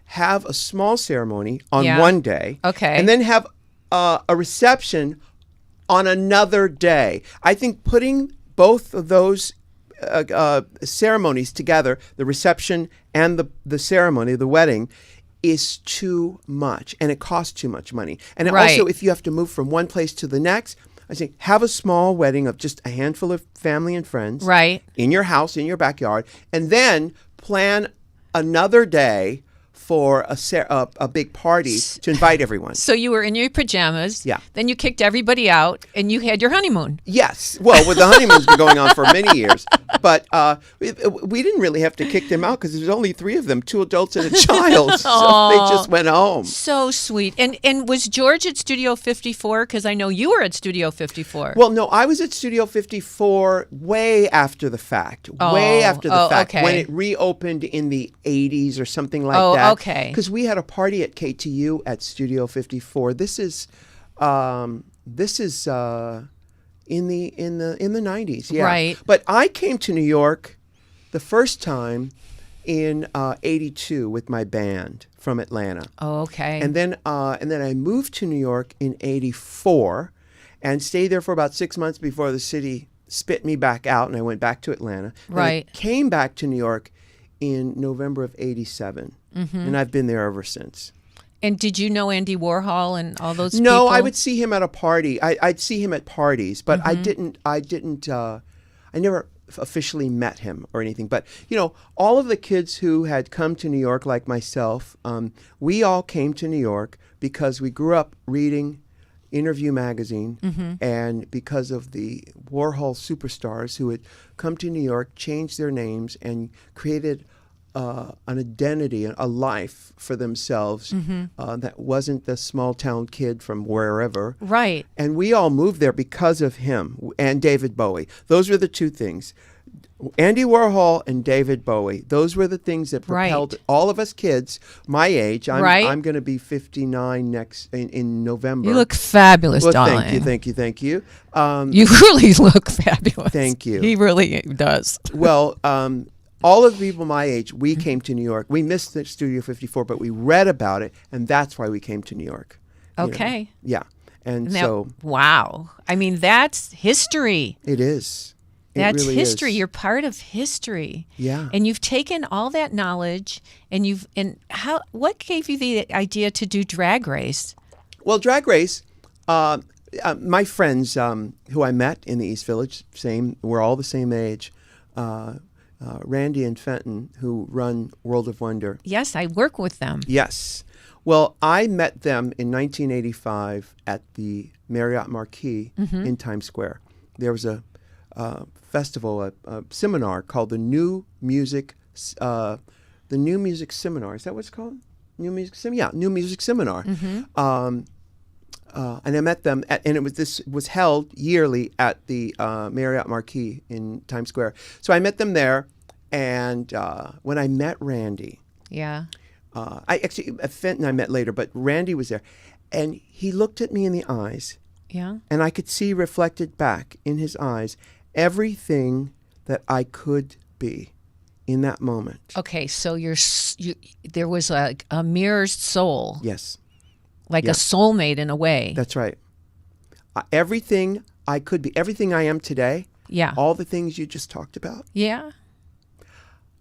[SPEAKER 3] have a small ceremony on one day, and then have a reception on another day. I think putting both of those ceremonies together, the reception and the ceremony, the wedding, is too much, and it costs too much money. And also, if you have to move from one place to the next, I think have a small wedding of just a handful of family and friends, in your house, in your backyard, and then plan another day for a big party to invite everyone.
[SPEAKER 1] So you were in your pajamas.
[SPEAKER 3] Yeah.
[SPEAKER 1] Then you kicked everybody out, and you had your honeymoon.
[SPEAKER 3] Yes. Well, the honeymoon's been going on for many years, but we didn't really have to kick them out because there's only three of them, 2 adults and a child. So they just went home.
[SPEAKER 1] So sweet. And was George at Studio 54? Because I know you were at Studio 54.
[SPEAKER 3] Well, no, I was at Studio 54 way after the fact. Way after the fact.
[SPEAKER 1] Okay.
[SPEAKER 3] When it reopened in the 80s or something like that.
[SPEAKER 1] Okay.
[SPEAKER 3] Because we had a party at KTU at Studio 54. This is in the 90s, yeah.
[SPEAKER 1] Right.
[SPEAKER 3] But I came to New York the first time in 82 with my band from Atlanta.
[SPEAKER 1] Oh, okay.
[SPEAKER 3] And then I moved to New York in 84 and stayed there for about 6 months before the city spit me back out, and I went back to Atlanta.
[SPEAKER 1] Right.
[SPEAKER 3] And I came back to New York in November of 87. And I've been there ever since.
[SPEAKER 1] And did you know Andy Warhol and all those people?
[SPEAKER 3] No, I would see him at a party. I'd see him at parties, but I never officially met him or anything. But, all of the kids who had come to New York, like myself, we all came to New York because we grew up reading Interview magazine, and because of the Warhol superstars who had come to New York, changed their names, and created an identity, a life for themselves that wasn't the small town kid from wherever.
[SPEAKER 1] Right.
[SPEAKER 3] And we all moved there because of him and David Bowie. Those were the two things. Andy Warhol and David Bowie. Those were the things that propelled all of us kids my age. I'm going to be 59 in November.
[SPEAKER 1] You look fabulous, darling.
[SPEAKER 3] Thank you.
[SPEAKER 1] You really look fabulous.
[SPEAKER 3] Thank you.
[SPEAKER 1] He really does.
[SPEAKER 3] Well, all of the people my age, we came to New York. We missed the Studio 54, but we read about it, and that's why we came to New York.
[SPEAKER 1] Okay.
[SPEAKER 3] Yeah. And
[SPEAKER 1] now,
[SPEAKER 3] so...
[SPEAKER 1] Wow. I mean, that's history.
[SPEAKER 3] It is.
[SPEAKER 1] That's
[SPEAKER 3] really
[SPEAKER 1] history.
[SPEAKER 3] is.
[SPEAKER 1] You're part of history.
[SPEAKER 3] Yeah.
[SPEAKER 1] And you've taken all that knowledge, and what gave you the idea to do Drag Race?
[SPEAKER 3] Well, Drag Race, my friends who I met in the East Village, we're all the same age, Randy and Fenton, who run World of Wonder.
[SPEAKER 1] Yes, I work with them.
[SPEAKER 3] Yes. Well, I met them in 1985 at the Marriott Marquis in Times Square. There was a festival, a seminar called the New Music Seminar. Is that what it's called? New Music Seminar. Yeah, New Music Seminar. And I met them, and this was held yearly at the Marriott Marquis in Times Square. So I met them there, and when I met Randy, Fenton I met later, but Randy was there, and he looked at me in the eyes, and I could see reflected back in his eyes everything that I could be in that moment.
[SPEAKER 1] Okay, so there was a mirrored soul.
[SPEAKER 3] Yes.
[SPEAKER 1] Like a soulmate in a way.
[SPEAKER 3] That's right. Everything I could be, everything I am today, all the things you just talked about,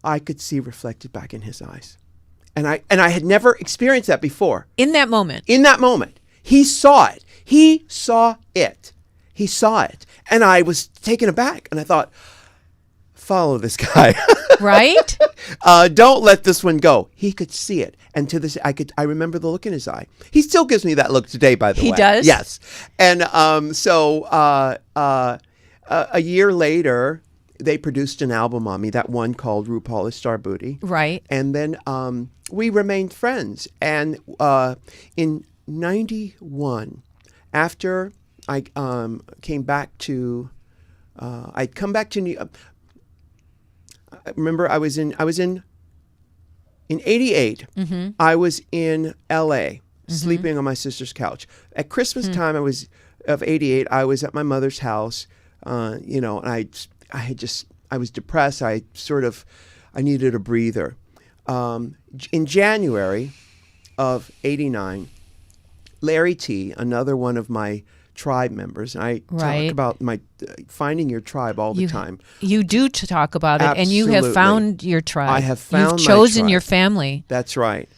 [SPEAKER 3] I could see reflected back in his eyes. And I had never experienced that before.
[SPEAKER 1] In that moment.
[SPEAKER 3] In that moment. He saw it. He saw it. he saw it, and I was taken aback, and I thought, follow this guy.
[SPEAKER 1] Right?
[SPEAKER 3] Don't let this one go. He could see it. And to this, I remember the look in his eye. He still gives me that look today, by the way.
[SPEAKER 1] He does?
[SPEAKER 3] Yes. And a year later, they produced an album on me, that one called Rupaul is Star Booty.
[SPEAKER 1] Right.
[SPEAKER 3] And then we remained friends. And in 91, after I came back to, I'd come back to New York. I remember I was in 88, I was in LA sleeping on my sister's couch. At Christmas time of 88, I was at my mother's house, and I was depressed. I needed a breather. In January of 89, Larry T, another one of my tribe members, and I talk about my finding your tribe all the time.
[SPEAKER 1] You do talk about it,
[SPEAKER 3] Absolutely.
[SPEAKER 1] and you have found your tribe.
[SPEAKER 3] I have found
[SPEAKER 1] You've chosen
[SPEAKER 3] my tribe.
[SPEAKER 1] your family.
[SPEAKER 3] That's right.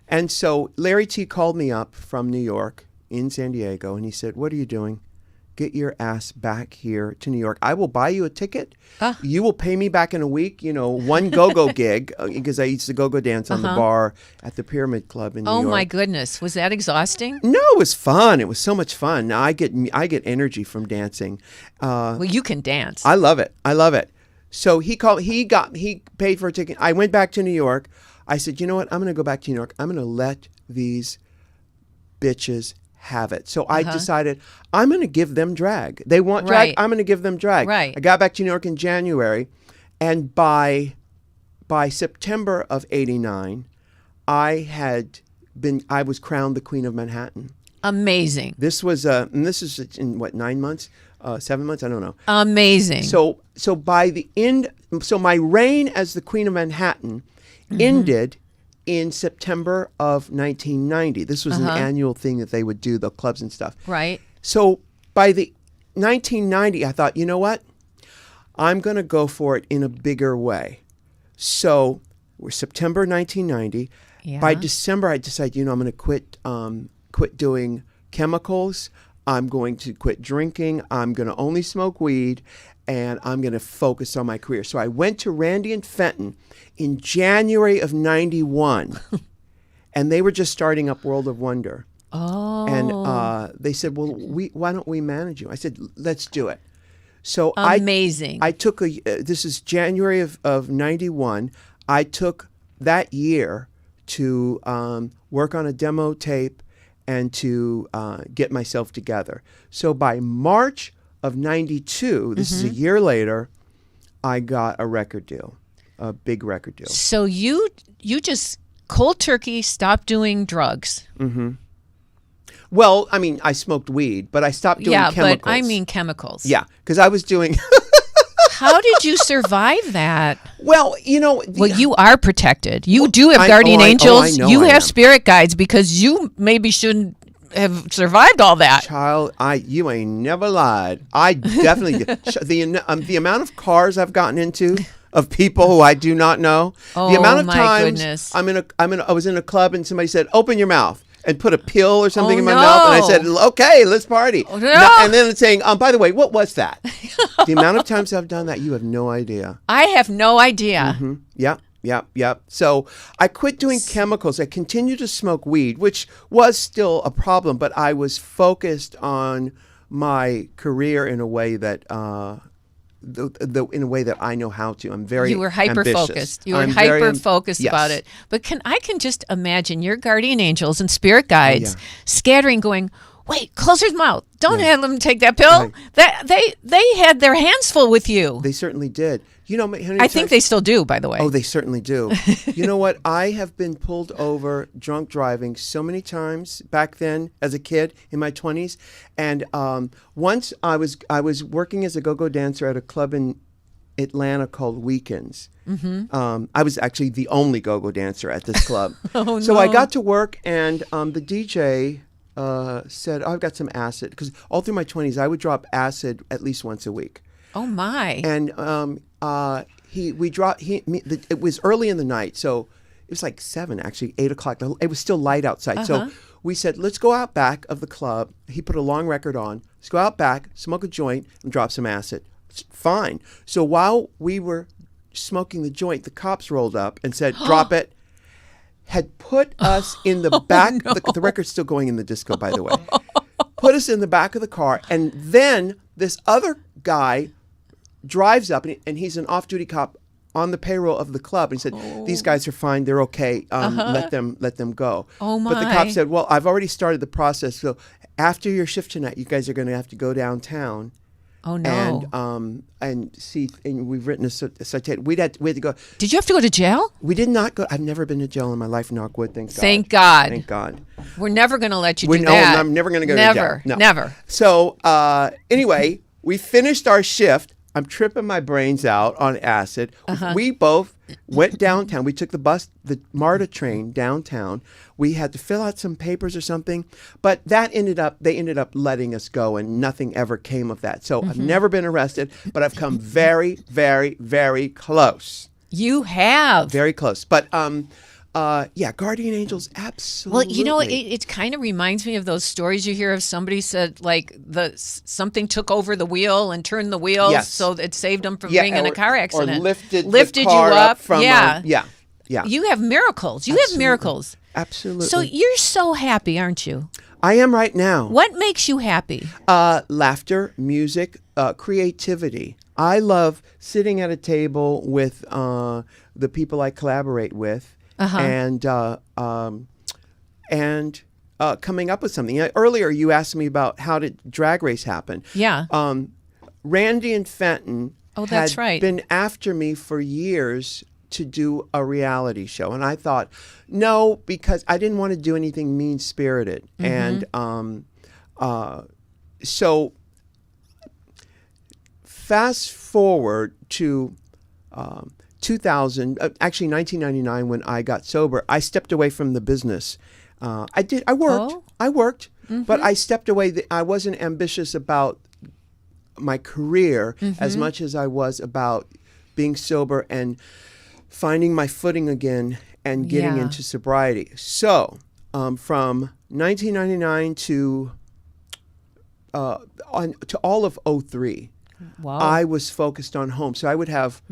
[SPEAKER 3] And so Larry T called me up from New York in San Diego, and he said, "What are you doing? Get your ass back here to New York. I will buy you a ticket. You will pay me back in a week, one go-go gig," because I used to go-go dance on the bar at the Pyramid Club in New York.
[SPEAKER 1] Oh my goodness. Was that exhausting?
[SPEAKER 3] No, it was fun. It was so much fun. Now I get energy from dancing.
[SPEAKER 1] Well, you can dance.
[SPEAKER 3] I love it. So he paid for a ticket. I went back to New York. I said, you know what? I'm going to go back to New York. I'm going to let these bitches have it. So I decided I'm going to give them drag. They want drag.
[SPEAKER 1] Right.
[SPEAKER 3] I'm going to give them drag.
[SPEAKER 1] Right.
[SPEAKER 3] I got back to New York in January, and by September of 89, I was crowned the Queen of Manhattan.
[SPEAKER 1] Amazing.
[SPEAKER 3] This was this is in what, 9 months, 7 months, I don't know.
[SPEAKER 1] Amazing.
[SPEAKER 3] So by the end, my reign as the Queen of Manhattan ended in September of 1990. This was an annual thing that they would do, the clubs and stuff.
[SPEAKER 1] Right.
[SPEAKER 3] So by the 1990, I thought, you know what? I'm going to go for it in a bigger way. So we're September 1990.
[SPEAKER 1] Yeah.
[SPEAKER 3] By December, I decided, I'm going to quit doing chemicals. I'm going to quit drinking. I'm going to only smoke weed, and I'm going to focus on my career. So I went to Randy and Fenton in January of 91, and they were just starting up World of Wonder.
[SPEAKER 1] Oh.
[SPEAKER 3] And they said, well, why don't we manage you? I said, let's do it. So
[SPEAKER 1] amazing.
[SPEAKER 3] I took this is January of 91. I took that year to work on a demo tape and to get myself together. So by March of 92, this is a year later, I got a record deal, a big record deal.
[SPEAKER 1] So you just cold turkey stopped doing drugs.
[SPEAKER 3] Mm-hmm. Well, I mean, I smoked weed, but I stopped doing chemicals.
[SPEAKER 1] Yeah, but I mean chemicals.
[SPEAKER 3] Yeah, because I was doing...
[SPEAKER 1] How did you survive that?
[SPEAKER 3] Well,
[SPEAKER 1] Well, you are protected. You do have guardian angels. You have spirit guides, because you maybe shouldn't have survived all that.
[SPEAKER 3] Child, you ain't never lied. I definitely did. The amount of cars I've gotten into of people who I do not know.
[SPEAKER 1] Oh,
[SPEAKER 3] the amount of
[SPEAKER 1] my
[SPEAKER 3] times
[SPEAKER 1] goodness.
[SPEAKER 3] I was in a club and somebody said, "Open your mouth," and put a pill or something in my mouth, and I said, "Okay, let's party."
[SPEAKER 1] Oh, no.
[SPEAKER 3] And then it's saying, "By the way, what was that?" The amount of times I've done that, you have no idea.
[SPEAKER 1] I have no idea.
[SPEAKER 3] Mm-hmm. Yep. So I quit doing chemicals. I continued to smoke weed, which was still a problem, but I was focused on my career in a way that in a way that I know how to. I'm very
[SPEAKER 1] You were hyper
[SPEAKER 3] ambitious.
[SPEAKER 1] focused. You were hyper focused about it. But I can just imagine your guardian angels and spirit guides scattering, going, "Wait, close his mouth. Don't have them take that pill."
[SPEAKER 3] Right.
[SPEAKER 1] They had their hands full with you.
[SPEAKER 3] They certainly did.
[SPEAKER 1] I think they still do, by the way.
[SPEAKER 3] Oh, they certainly do. You know what? I have been pulled over drunk driving so many times back then as a kid in my 20s. And once I was working as a go-go dancer at a club in Atlanta called Weekends. Mm-hmm. I was actually the only go-go dancer at this club. So I got to work, and the DJ said, "I've got some acid." Because all through my 20s, I would drop acid at least once a week.
[SPEAKER 1] Oh, my.
[SPEAKER 3] And it was early in the night, so it was like 7, actually, 8 o'clock. It was still light outside. So we said, let's go out back of the club. He put a long record on. Let's go out back, smoke a joint, and drop some acid. It's fine. So while we were smoking the joint, the cops rolled up and said, drop it. Had put us in the back.
[SPEAKER 1] No.
[SPEAKER 3] The record's still going in the disco, by the way. Put us in the back of the car. And then this other guy drives up, and he's an off-duty cop on the payroll of the club. And he said, these guys are fine. They're okay. Let them go.
[SPEAKER 1] Oh, my.
[SPEAKER 3] But the cop said, well, I've already started the process. So after your shift tonight, you guys are going to have to go downtown.
[SPEAKER 1] Oh, no.
[SPEAKER 3] And see, and we've written a citation. We had to go.
[SPEAKER 1] Did you have to go to jail?
[SPEAKER 3] We did not go. I've never been to jail in my life, knock wood, thank God.
[SPEAKER 1] Thank God.
[SPEAKER 3] Thank God.
[SPEAKER 1] We're never going to let you do that.
[SPEAKER 3] I'm never going to go to jail. No.
[SPEAKER 1] Never.
[SPEAKER 3] So anyway, we finished our shift. I'm tripping my brains out on acid. We both went downtown. We took the bus, the MARTA train downtown. We had to fill out some papers or something, but they ended up letting us go, and nothing ever came of that. So I've never been arrested, but I've come very, very, very close.
[SPEAKER 1] You have.
[SPEAKER 3] Very close. But yeah, guardian angels, absolutely.
[SPEAKER 1] Well, you know, it kind of reminds me of those stories you hear of somebody said, like, something took over the wheel and turned the wheels,
[SPEAKER 3] Yes.
[SPEAKER 1] so it saved them from being in a car accident.
[SPEAKER 3] Or lifted
[SPEAKER 1] you
[SPEAKER 3] the car
[SPEAKER 1] up
[SPEAKER 3] from
[SPEAKER 1] yeah.
[SPEAKER 3] Yeah.
[SPEAKER 1] You have miracles. You have miracles.
[SPEAKER 3] Absolutely.
[SPEAKER 1] So you're so happy, aren't you?
[SPEAKER 3] I am right now.
[SPEAKER 1] What makes you happy?
[SPEAKER 3] Laughter, music, creativity. I love sitting at a table with the people I collaborate with. And coming up with something. Earlier, you asked me about how did Drag Race happen.
[SPEAKER 1] Yeah.
[SPEAKER 3] Randy and Fenton
[SPEAKER 1] that's right.
[SPEAKER 3] been after me for years to do a reality show. And I thought, no, because I didn't want to do anything mean-spirited. And so fast forward to 2000, actually 1999, when I got sober, I stepped away from the business. I worked, but I stepped away. I wasn't ambitious about my career as much as I was about being sober and finding my footing again and getting into sobriety. So from 1999 to all of 2003, I was focused on home. So I would have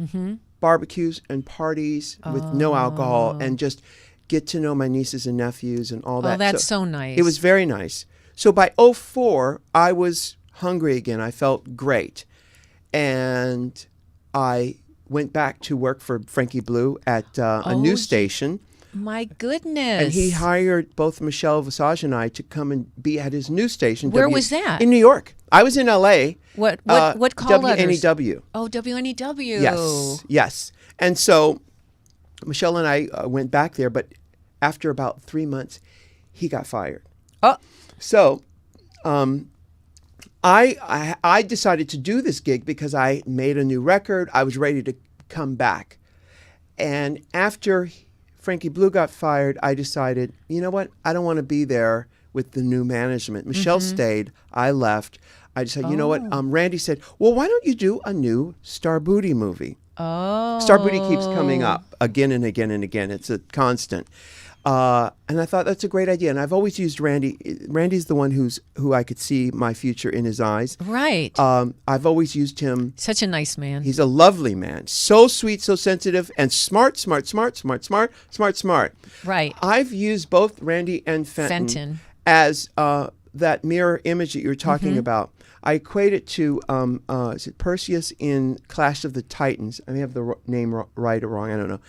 [SPEAKER 3] barbecues and parties with no alcohol and just get to know my nieces and nephews and all that.
[SPEAKER 1] Oh, that's so nice.
[SPEAKER 3] It was very nice. So by 2004, I was hungry again. I felt great. And I went back to work for Frankie Blue at a news station.
[SPEAKER 1] My goodness.
[SPEAKER 3] And he hired both Michelle Visage and I to come and be at his news station.
[SPEAKER 1] Where was that?
[SPEAKER 3] In New York. I was in L.A.
[SPEAKER 1] What call letters?
[SPEAKER 3] WNEW.
[SPEAKER 1] Oh, WNEW.
[SPEAKER 3] Yes. And so Michelle and I went back there, but after about 3 months, he got fired.
[SPEAKER 1] Oh.
[SPEAKER 3] So I decided to do this gig because I made a new record. I was ready to come back. And after Frankie Blue got fired, I decided, you know what? I don't want to be there with the new management. Michelle stayed. I left. I decided, you know what? Randy said, well, why don't you do a new Star Booty movie?
[SPEAKER 1] Oh.
[SPEAKER 3] Star Booty keeps coming up again and again and again. It's a constant. And I thought that's a great idea. And I've always used Randy. Randy's the one who I could see my future in his eyes.
[SPEAKER 1] Right.
[SPEAKER 3] I've always used him.
[SPEAKER 1] Such a nice man.
[SPEAKER 3] He's a lovely man. So sweet, so sensitive, and smart.
[SPEAKER 1] Right.
[SPEAKER 3] I've used both Randy and Fenton. As that mirror image that you were talking about. I equate it to, is it Perseus in Clash of the Titans? I may have the name right or wrong, I don't know.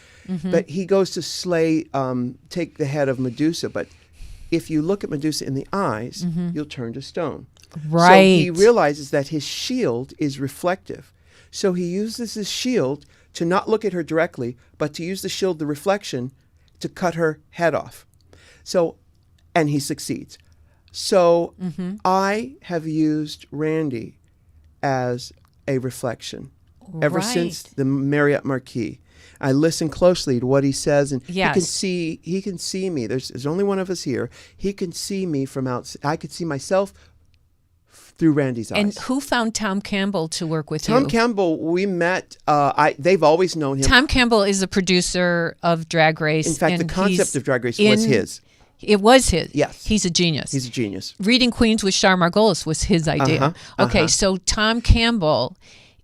[SPEAKER 3] But he goes to slay, take the head of Medusa. But if you look at Medusa in the eyes, you'll turn to stone.
[SPEAKER 1] Right.
[SPEAKER 3] So he realizes that his shield is reflective. So he uses his shield to not look at her directly, but to use the shield, the reflection, to cut her head off. So, and he succeeds. So I have used Randy as a reflection ever since the Marriott Marquis. I listen closely to what he says, and he can see me. There's only one of us here. He can see me from outside. I could see myself through Randy's eyes.
[SPEAKER 1] And who found Tom Campbell to work with you?
[SPEAKER 3] Tom Campbell, we met. They've always known him.
[SPEAKER 1] Tom Campbell is the producer of Drag Race.
[SPEAKER 3] In fact, the concept of Drag Race was his.
[SPEAKER 1] It was his.
[SPEAKER 3] Yes.
[SPEAKER 1] He's a genius.
[SPEAKER 3] He's a genius.
[SPEAKER 1] Reading Queens with Char Margolis was his idea. Okay, so Tom Campbell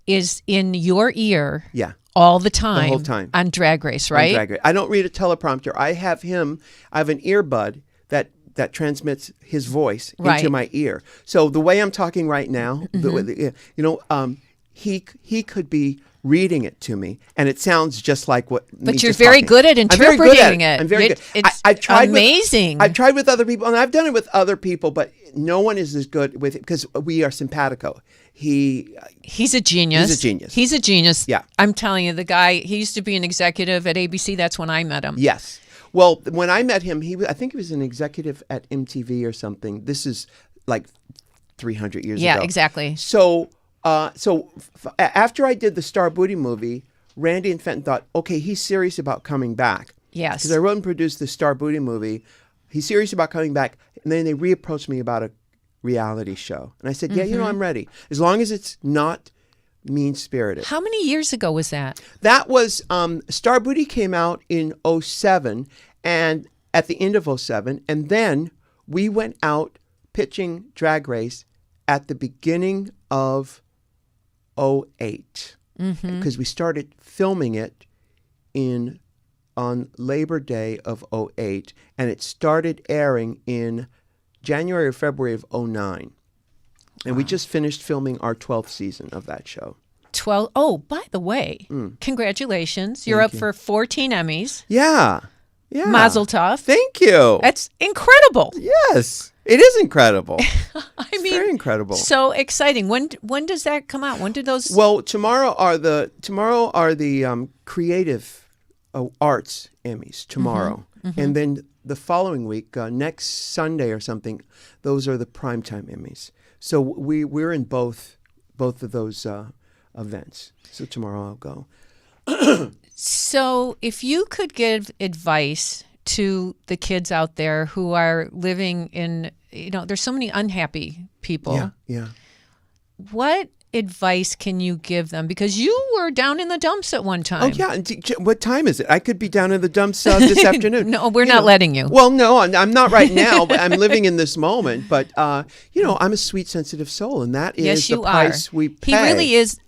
[SPEAKER 1] is in your ear
[SPEAKER 3] Yeah.
[SPEAKER 1] all the time,
[SPEAKER 3] The whole time.
[SPEAKER 1] on Drag Race, right?
[SPEAKER 3] On Drag Race. I don't read a teleprompter. I have an earbud that transmits his voice
[SPEAKER 1] Right.
[SPEAKER 3] into my ear. So the way I'm talking right now, he could be reading it to me, and it sounds just like what.
[SPEAKER 1] But
[SPEAKER 3] me
[SPEAKER 1] you're
[SPEAKER 3] just
[SPEAKER 1] very
[SPEAKER 3] talking.
[SPEAKER 1] good at
[SPEAKER 3] I'm very good
[SPEAKER 1] interpreting
[SPEAKER 3] at
[SPEAKER 1] it.
[SPEAKER 3] I'm very good.
[SPEAKER 1] It's
[SPEAKER 3] I've tried
[SPEAKER 1] amazing.
[SPEAKER 3] I've tried with other people, and I've done it with other people, but no one is as good with it because we are simpatico.
[SPEAKER 1] He's a genius.
[SPEAKER 3] He's a genius.
[SPEAKER 1] He's a genius.
[SPEAKER 3] Yeah.
[SPEAKER 1] I'm telling you, the guy, he used to be an executive at ABC. That's when I met him.
[SPEAKER 3] Yes. Well, when I met him, I think he was an executive at MTV or something. This is like 300 years ago.
[SPEAKER 1] Yeah, exactly.
[SPEAKER 3] So, after I did the Star Booty movie, Randy and Fenton thought, okay, he's serious about coming back.
[SPEAKER 1] Yes.
[SPEAKER 3] Because I wrote and produced the Star Booty movie. He's serious about coming back. And then they reapproached me about a reality show. And I said, yeah, I'm ready. As long as it's not mean-spirited.
[SPEAKER 1] How many years ago was that?
[SPEAKER 3] That was, Star Booty came out in 2007, and at the end of 2007. And then we went out pitching Drag Race at the beginning of 2008. Because we started filming it on Labor Day of 2008, and it started airing in January or February of 2009. And we just finished filming our 12th season of that show.
[SPEAKER 1] 12. Oh, by the way, congratulations. You're up for 14 Emmys.
[SPEAKER 3] Yeah. Yeah.
[SPEAKER 1] Mazel tov.
[SPEAKER 3] Thank you.
[SPEAKER 1] That's incredible.
[SPEAKER 3] Yes. It is incredible.
[SPEAKER 1] I mean,
[SPEAKER 3] very incredible.
[SPEAKER 1] So exciting. When does that come out? When do those?
[SPEAKER 3] Well, tomorrow are the creative arts Emmys tomorrow, and then the following week, next Sunday or something, those are the primetime Emmys. So we're in both of those events. So tomorrow I'll go.
[SPEAKER 1] So if you could give advice to the kids out there who are living in, there's so many unhappy people.
[SPEAKER 3] Yeah.
[SPEAKER 1] What advice can you give them? Because you were down in the dumps at one time.
[SPEAKER 3] Oh, yeah. And what time is it? I could be down in the dumps this afternoon.
[SPEAKER 1] No, we're not letting you.
[SPEAKER 3] Well, no, I'm not right now, but I'm living in this moment. But, I'm a sweet, sensitive soul, and that is the price we pay.
[SPEAKER 1] He really is.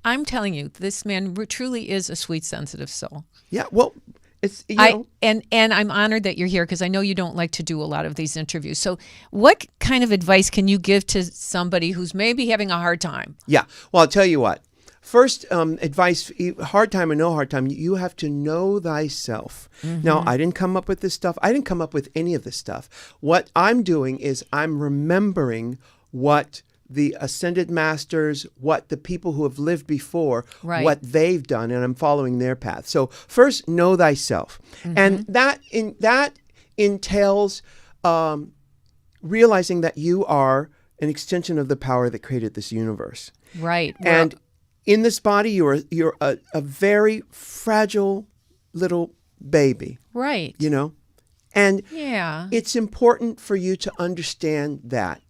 [SPEAKER 1] I'm telling you, this man truly is a sweet, sensitive soul.
[SPEAKER 3] Yeah, well, it's,
[SPEAKER 1] and I'm honored that you're here because I know you don't like to do a lot of these interviews. So what kind of advice can you give to somebody who's maybe having a hard time?
[SPEAKER 3] Yeah, well, I'll tell you what. First, advice, hard time or no hard time, you have to know thyself. Now, I didn't come up with this stuff. I didn't come up with any of this stuff. What I'm doing is I'm remembering what the ascended masters, what the people who have lived before, what they've done, and I'm following their path. So first, know thyself. And that entails realizing that you are an extension of the power that created this universe.
[SPEAKER 1] Right.
[SPEAKER 3] And in this body, you're a very fragile little baby.
[SPEAKER 1] Right.
[SPEAKER 3] And
[SPEAKER 1] yeah,
[SPEAKER 3] it's important for you to understand that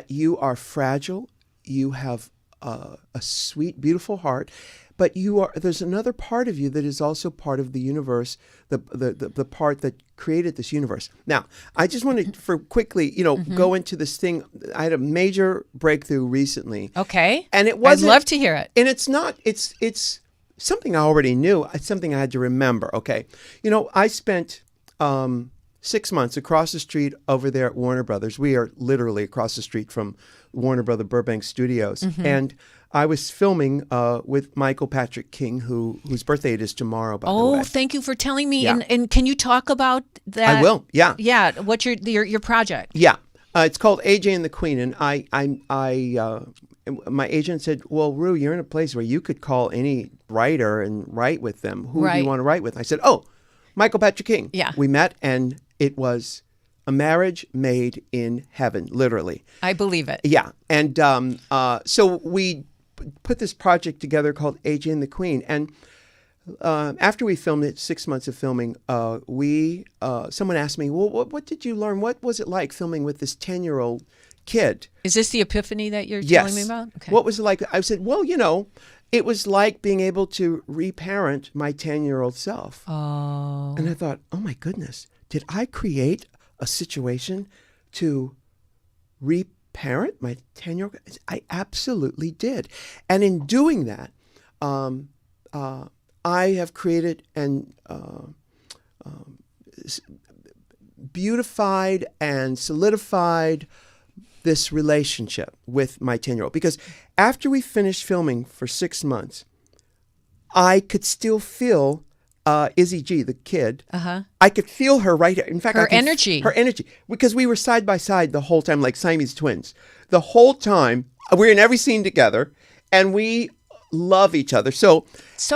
[SPEAKER 3] you are fragile, you have a sweet, beautiful heart, but there's another part of you that is also part of the universe, the part that created this universe. Now, I just want to quickly, go into this thing. I had a major breakthrough recently.
[SPEAKER 1] Okay.
[SPEAKER 3] And it wasn't.
[SPEAKER 1] I'd love to hear it.
[SPEAKER 3] And it's not. It's something I already knew. It's something I had to remember. Okay. I spent 6 months across the street over there at Warner Brothers. We are literally across the street from Warner Brother Burbank Studios. And I was filming with Michael Patrick King, whose birthday it is tomorrow, by the way.
[SPEAKER 1] Oh, thank you for telling me.
[SPEAKER 3] Yeah.
[SPEAKER 1] And can you talk about that?
[SPEAKER 3] I will, yeah.
[SPEAKER 1] Yeah, what's your project?
[SPEAKER 3] Yeah. It's called AJ and the Queen. And my agent said, well, Rue, you're in a place where you could call any writer and write with them. Who do you want to write with? I said, Michael Patrick King.
[SPEAKER 1] Yeah.
[SPEAKER 3] We met, and it was a marriage made in heaven, literally.
[SPEAKER 1] I believe it.
[SPEAKER 3] Yeah. And so we put this project together called AJ and the Queen. And after we filmed it, 6 months of filming, someone asked me, well, what did you learn? What was it like filming with this 10-year-old kid?
[SPEAKER 1] Is this the epiphany that you're telling me about?
[SPEAKER 3] Okay. What was it like? I said, well, it was like being able to reparent my 10-year-old self.
[SPEAKER 1] Oh.
[SPEAKER 3] And I thought, oh my goodness, did I create a situation to reparent my 10-year-old? I absolutely did. And in doing that, I have created and beautified and solidified this relationship with my 10-year-old. Because after we finished filming for 6 months, I could still feel Izzy G, the kid. I could feel her right here. In fact,
[SPEAKER 1] her energy.
[SPEAKER 3] Her energy. Because we were side by side the whole time, like Siamese twins. The whole time, we're in every scene together, and we love each other. So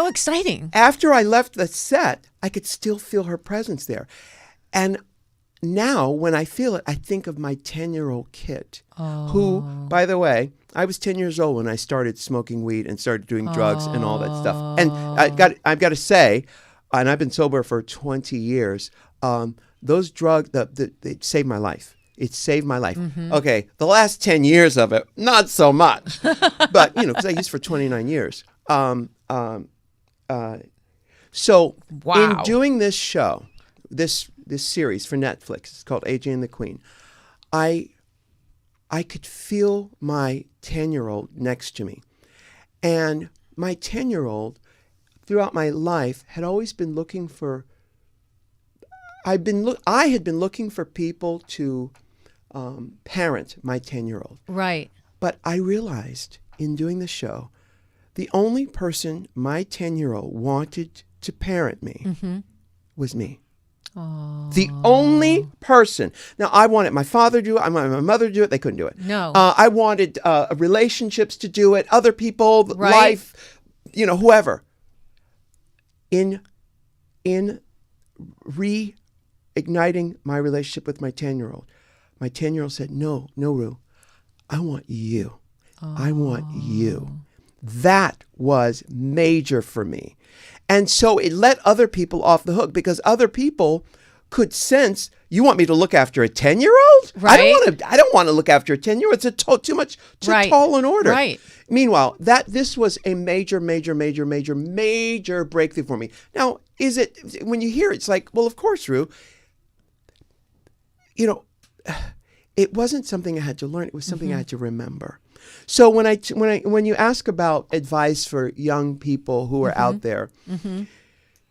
[SPEAKER 1] exciting.
[SPEAKER 3] After I left the set, I could still feel her presence there. And now, when I feel it, I think of my 10-year-old kid, who, by the way, I was 10 years old when I started smoking weed and started doing drugs and all that stuff. And I've got to say, and I've been sober for 20 years, those drugs, they saved my life. It saved my life. Okay, the last 10 years of it, not so much. But, because I used for 29 years. So in doing this show, this series for Netflix, it's called AJ and the Queen, I could feel my 10-year-old next to me. And my 10-year-old, throughout my life, had always been looking for, I had been looking for people to parent my 10-year-old.
[SPEAKER 1] Right.
[SPEAKER 3] But I realized in doing the show, the only person my 10-year-old wanted to parent me was me. The only person. Now, I wanted my father to do it. I wanted my mother to do it. They couldn't do it.
[SPEAKER 1] No.
[SPEAKER 3] I wanted relationships to do it, other people, life, whoever. In reigniting my relationship with my 10-year-old, my 10-year-old said, no, Ru, I want you. I want you. That was major for me. And so it let other people off the hook, because other people could sense, you want me to look after a 10-year-old?
[SPEAKER 1] Right.
[SPEAKER 3] I don't want to look after a 10-year-old. It's too tall an order.
[SPEAKER 1] Right.
[SPEAKER 3] Meanwhile, this was a major breakthrough for me. Now, is it, when you hear it, it's like, well, of course, Ru, it wasn't something I had to learn. It was something I had to remember. So when you ask about advice for young people who are out there,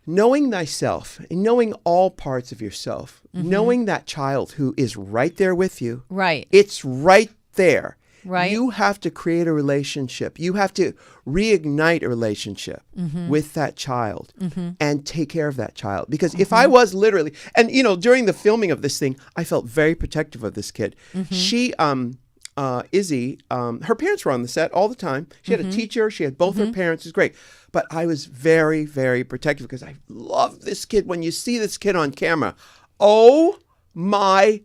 [SPEAKER 3] knowing thyself and knowing all parts of yourself, knowing that child who is right there with you,
[SPEAKER 1] right?
[SPEAKER 3] It's right there.
[SPEAKER 1] Right.
[SPEAKER 3] You have to create a relationship. You have to reignite a relationship with that child and take care of that child. Because if I was literally, and during the filming of this thing, I felt very protective of this kid. She, Izzy, her parents were on the set all the time. She had a teacher. She had both her parents. It was great. But I was very, very protective because I love this kid. When you see this kid on camera, oh my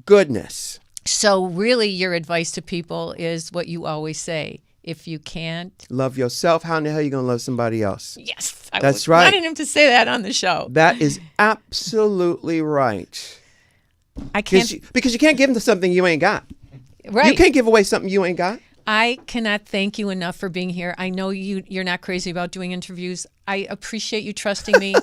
[SPEAKER 3] goodness.
[SPEAKER 1] So really your advice to people is what you always say. If you can't
[SPEAKER 3] love yourself, how in the hell are you going to love somebody else?
[SPEAKER 1] Yes.
[SPEAKER 3] That's right.
[SPEAKER 1] I wanted him to say that on the show.
[SPEAKER 3] That is absolutely right.
[SPEAKER 1] I can't.
[SPEAKER 3] Because you can't give them something you ain't got.
[SPEAKER 1] Right.
[SPEAKER 3] You can't give away something you ain't got.
[SPEAKER 1] I cannot thank you enough for being here. I know you're not crazy about doing interviews. I appreciate you trusting me.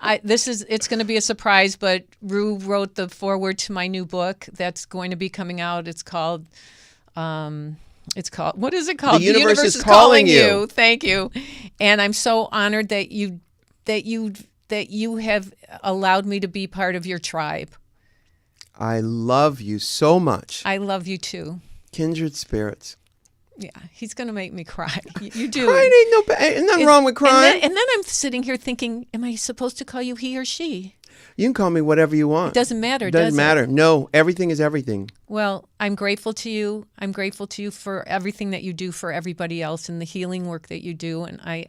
[SPEAKER 1] It's going to be a surprise, but Ru wrote the foreword to my new book that's going to be coming out. It's called what is it called?
[SPEAKER 3] The Universe is Calling You.
[SPEAKER 1] Thank you. And I'm so honored that you have allowed me to be part of your tribe.
[SPEAKER 3] I love you so much.
[SPEAKER 1] I love you too.
[SPEAKER 3] Kindred spirits.
[SPEAKER 1] Yeah, he's going to make me cry. You do.
[SPEAKER 3] Crying ain't nothing wrong with crying.
[SPEAKER 1] And then I'm sitting here thinking, am I supposed to call you he or she?
[SPEAKER 3] You can call me whatever you want.
[SPEAKER 1] It doesn't matter,
[SPEAKER 3] does it? Doesn't matter. No, everything is everything.
[SPEAKER 1] Well, I'm grateful to you. I'm grateful to you for everything that you do for everybody else and the healing work that you do. And I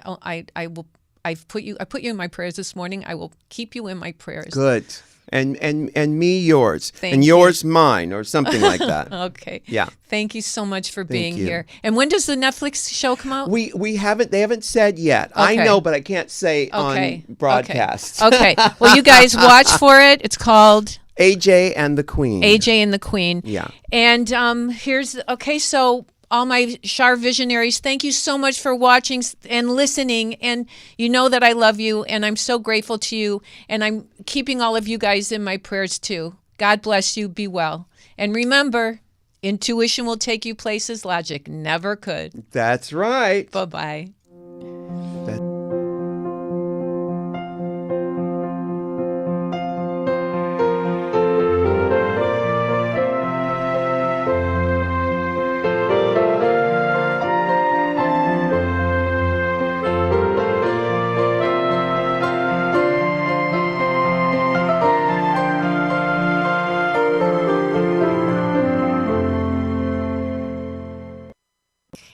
[SPEAKER 1] put you in my prayers this morning. I will keep you in my prayers.
[SPEAKER 3] Good. And me yours.
[SPEAKER 1] Thank
[SPEAKER 3] and
[SPEAKER 1] you.
[SPEAKER 3] yours mine, or something like that.
[SPEAKER 1] Okay.
[SPEAKER 3] Yeah.
[SPEAKER 1] Thank you so much for being here. And when does the Netflix show come out?
[SPEAKER 3] They haven't said yet. Okay. I know, but I can't say on broadcast.
[SPEAKER 1] Okay. Well, you guys watch for it. It's called
[SPEAKER 3] AJ and the Queen.
[SPEAKER 1] AJ and the Queen.
[SPEAKER 3] Yeah.
[SPEAKER 1] And so all my Char visionaries, thank you so much for watching and listening. And you know that I love you, and I'm so grateful to you. And I'm keeping all of you guys in my prayers too. God bless you. Be well. And remember, intuition will take you places logic never could.
[SPEAKER 3] That's right.
[SPEAKER 1] Bye-bye.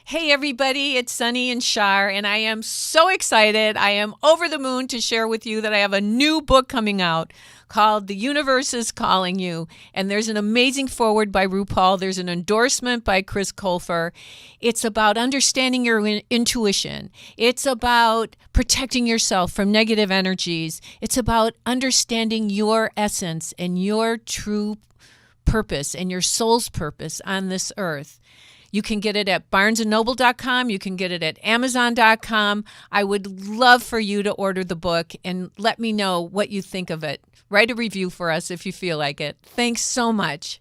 [SPEAKER 1] Hey everybody, it's Sunny and Char, and I am so excited. I am over the moon to share with you that I have a new book coming out called The Universe is Calling You. And there's an amazing foreword by Rupaul. There's an endorsement by Chris Colfer. It's about understanding your intuition. It's about protecting yourself from negative energies. It's about understanding your essence and your true purpose and your soul's purpose on this earth. You can get it at barnesandnoble.com. You can get it at amazon.com. I would love for you to order the book and let me know what you think of it. Write a review for us if you feel like it. Thanks so much.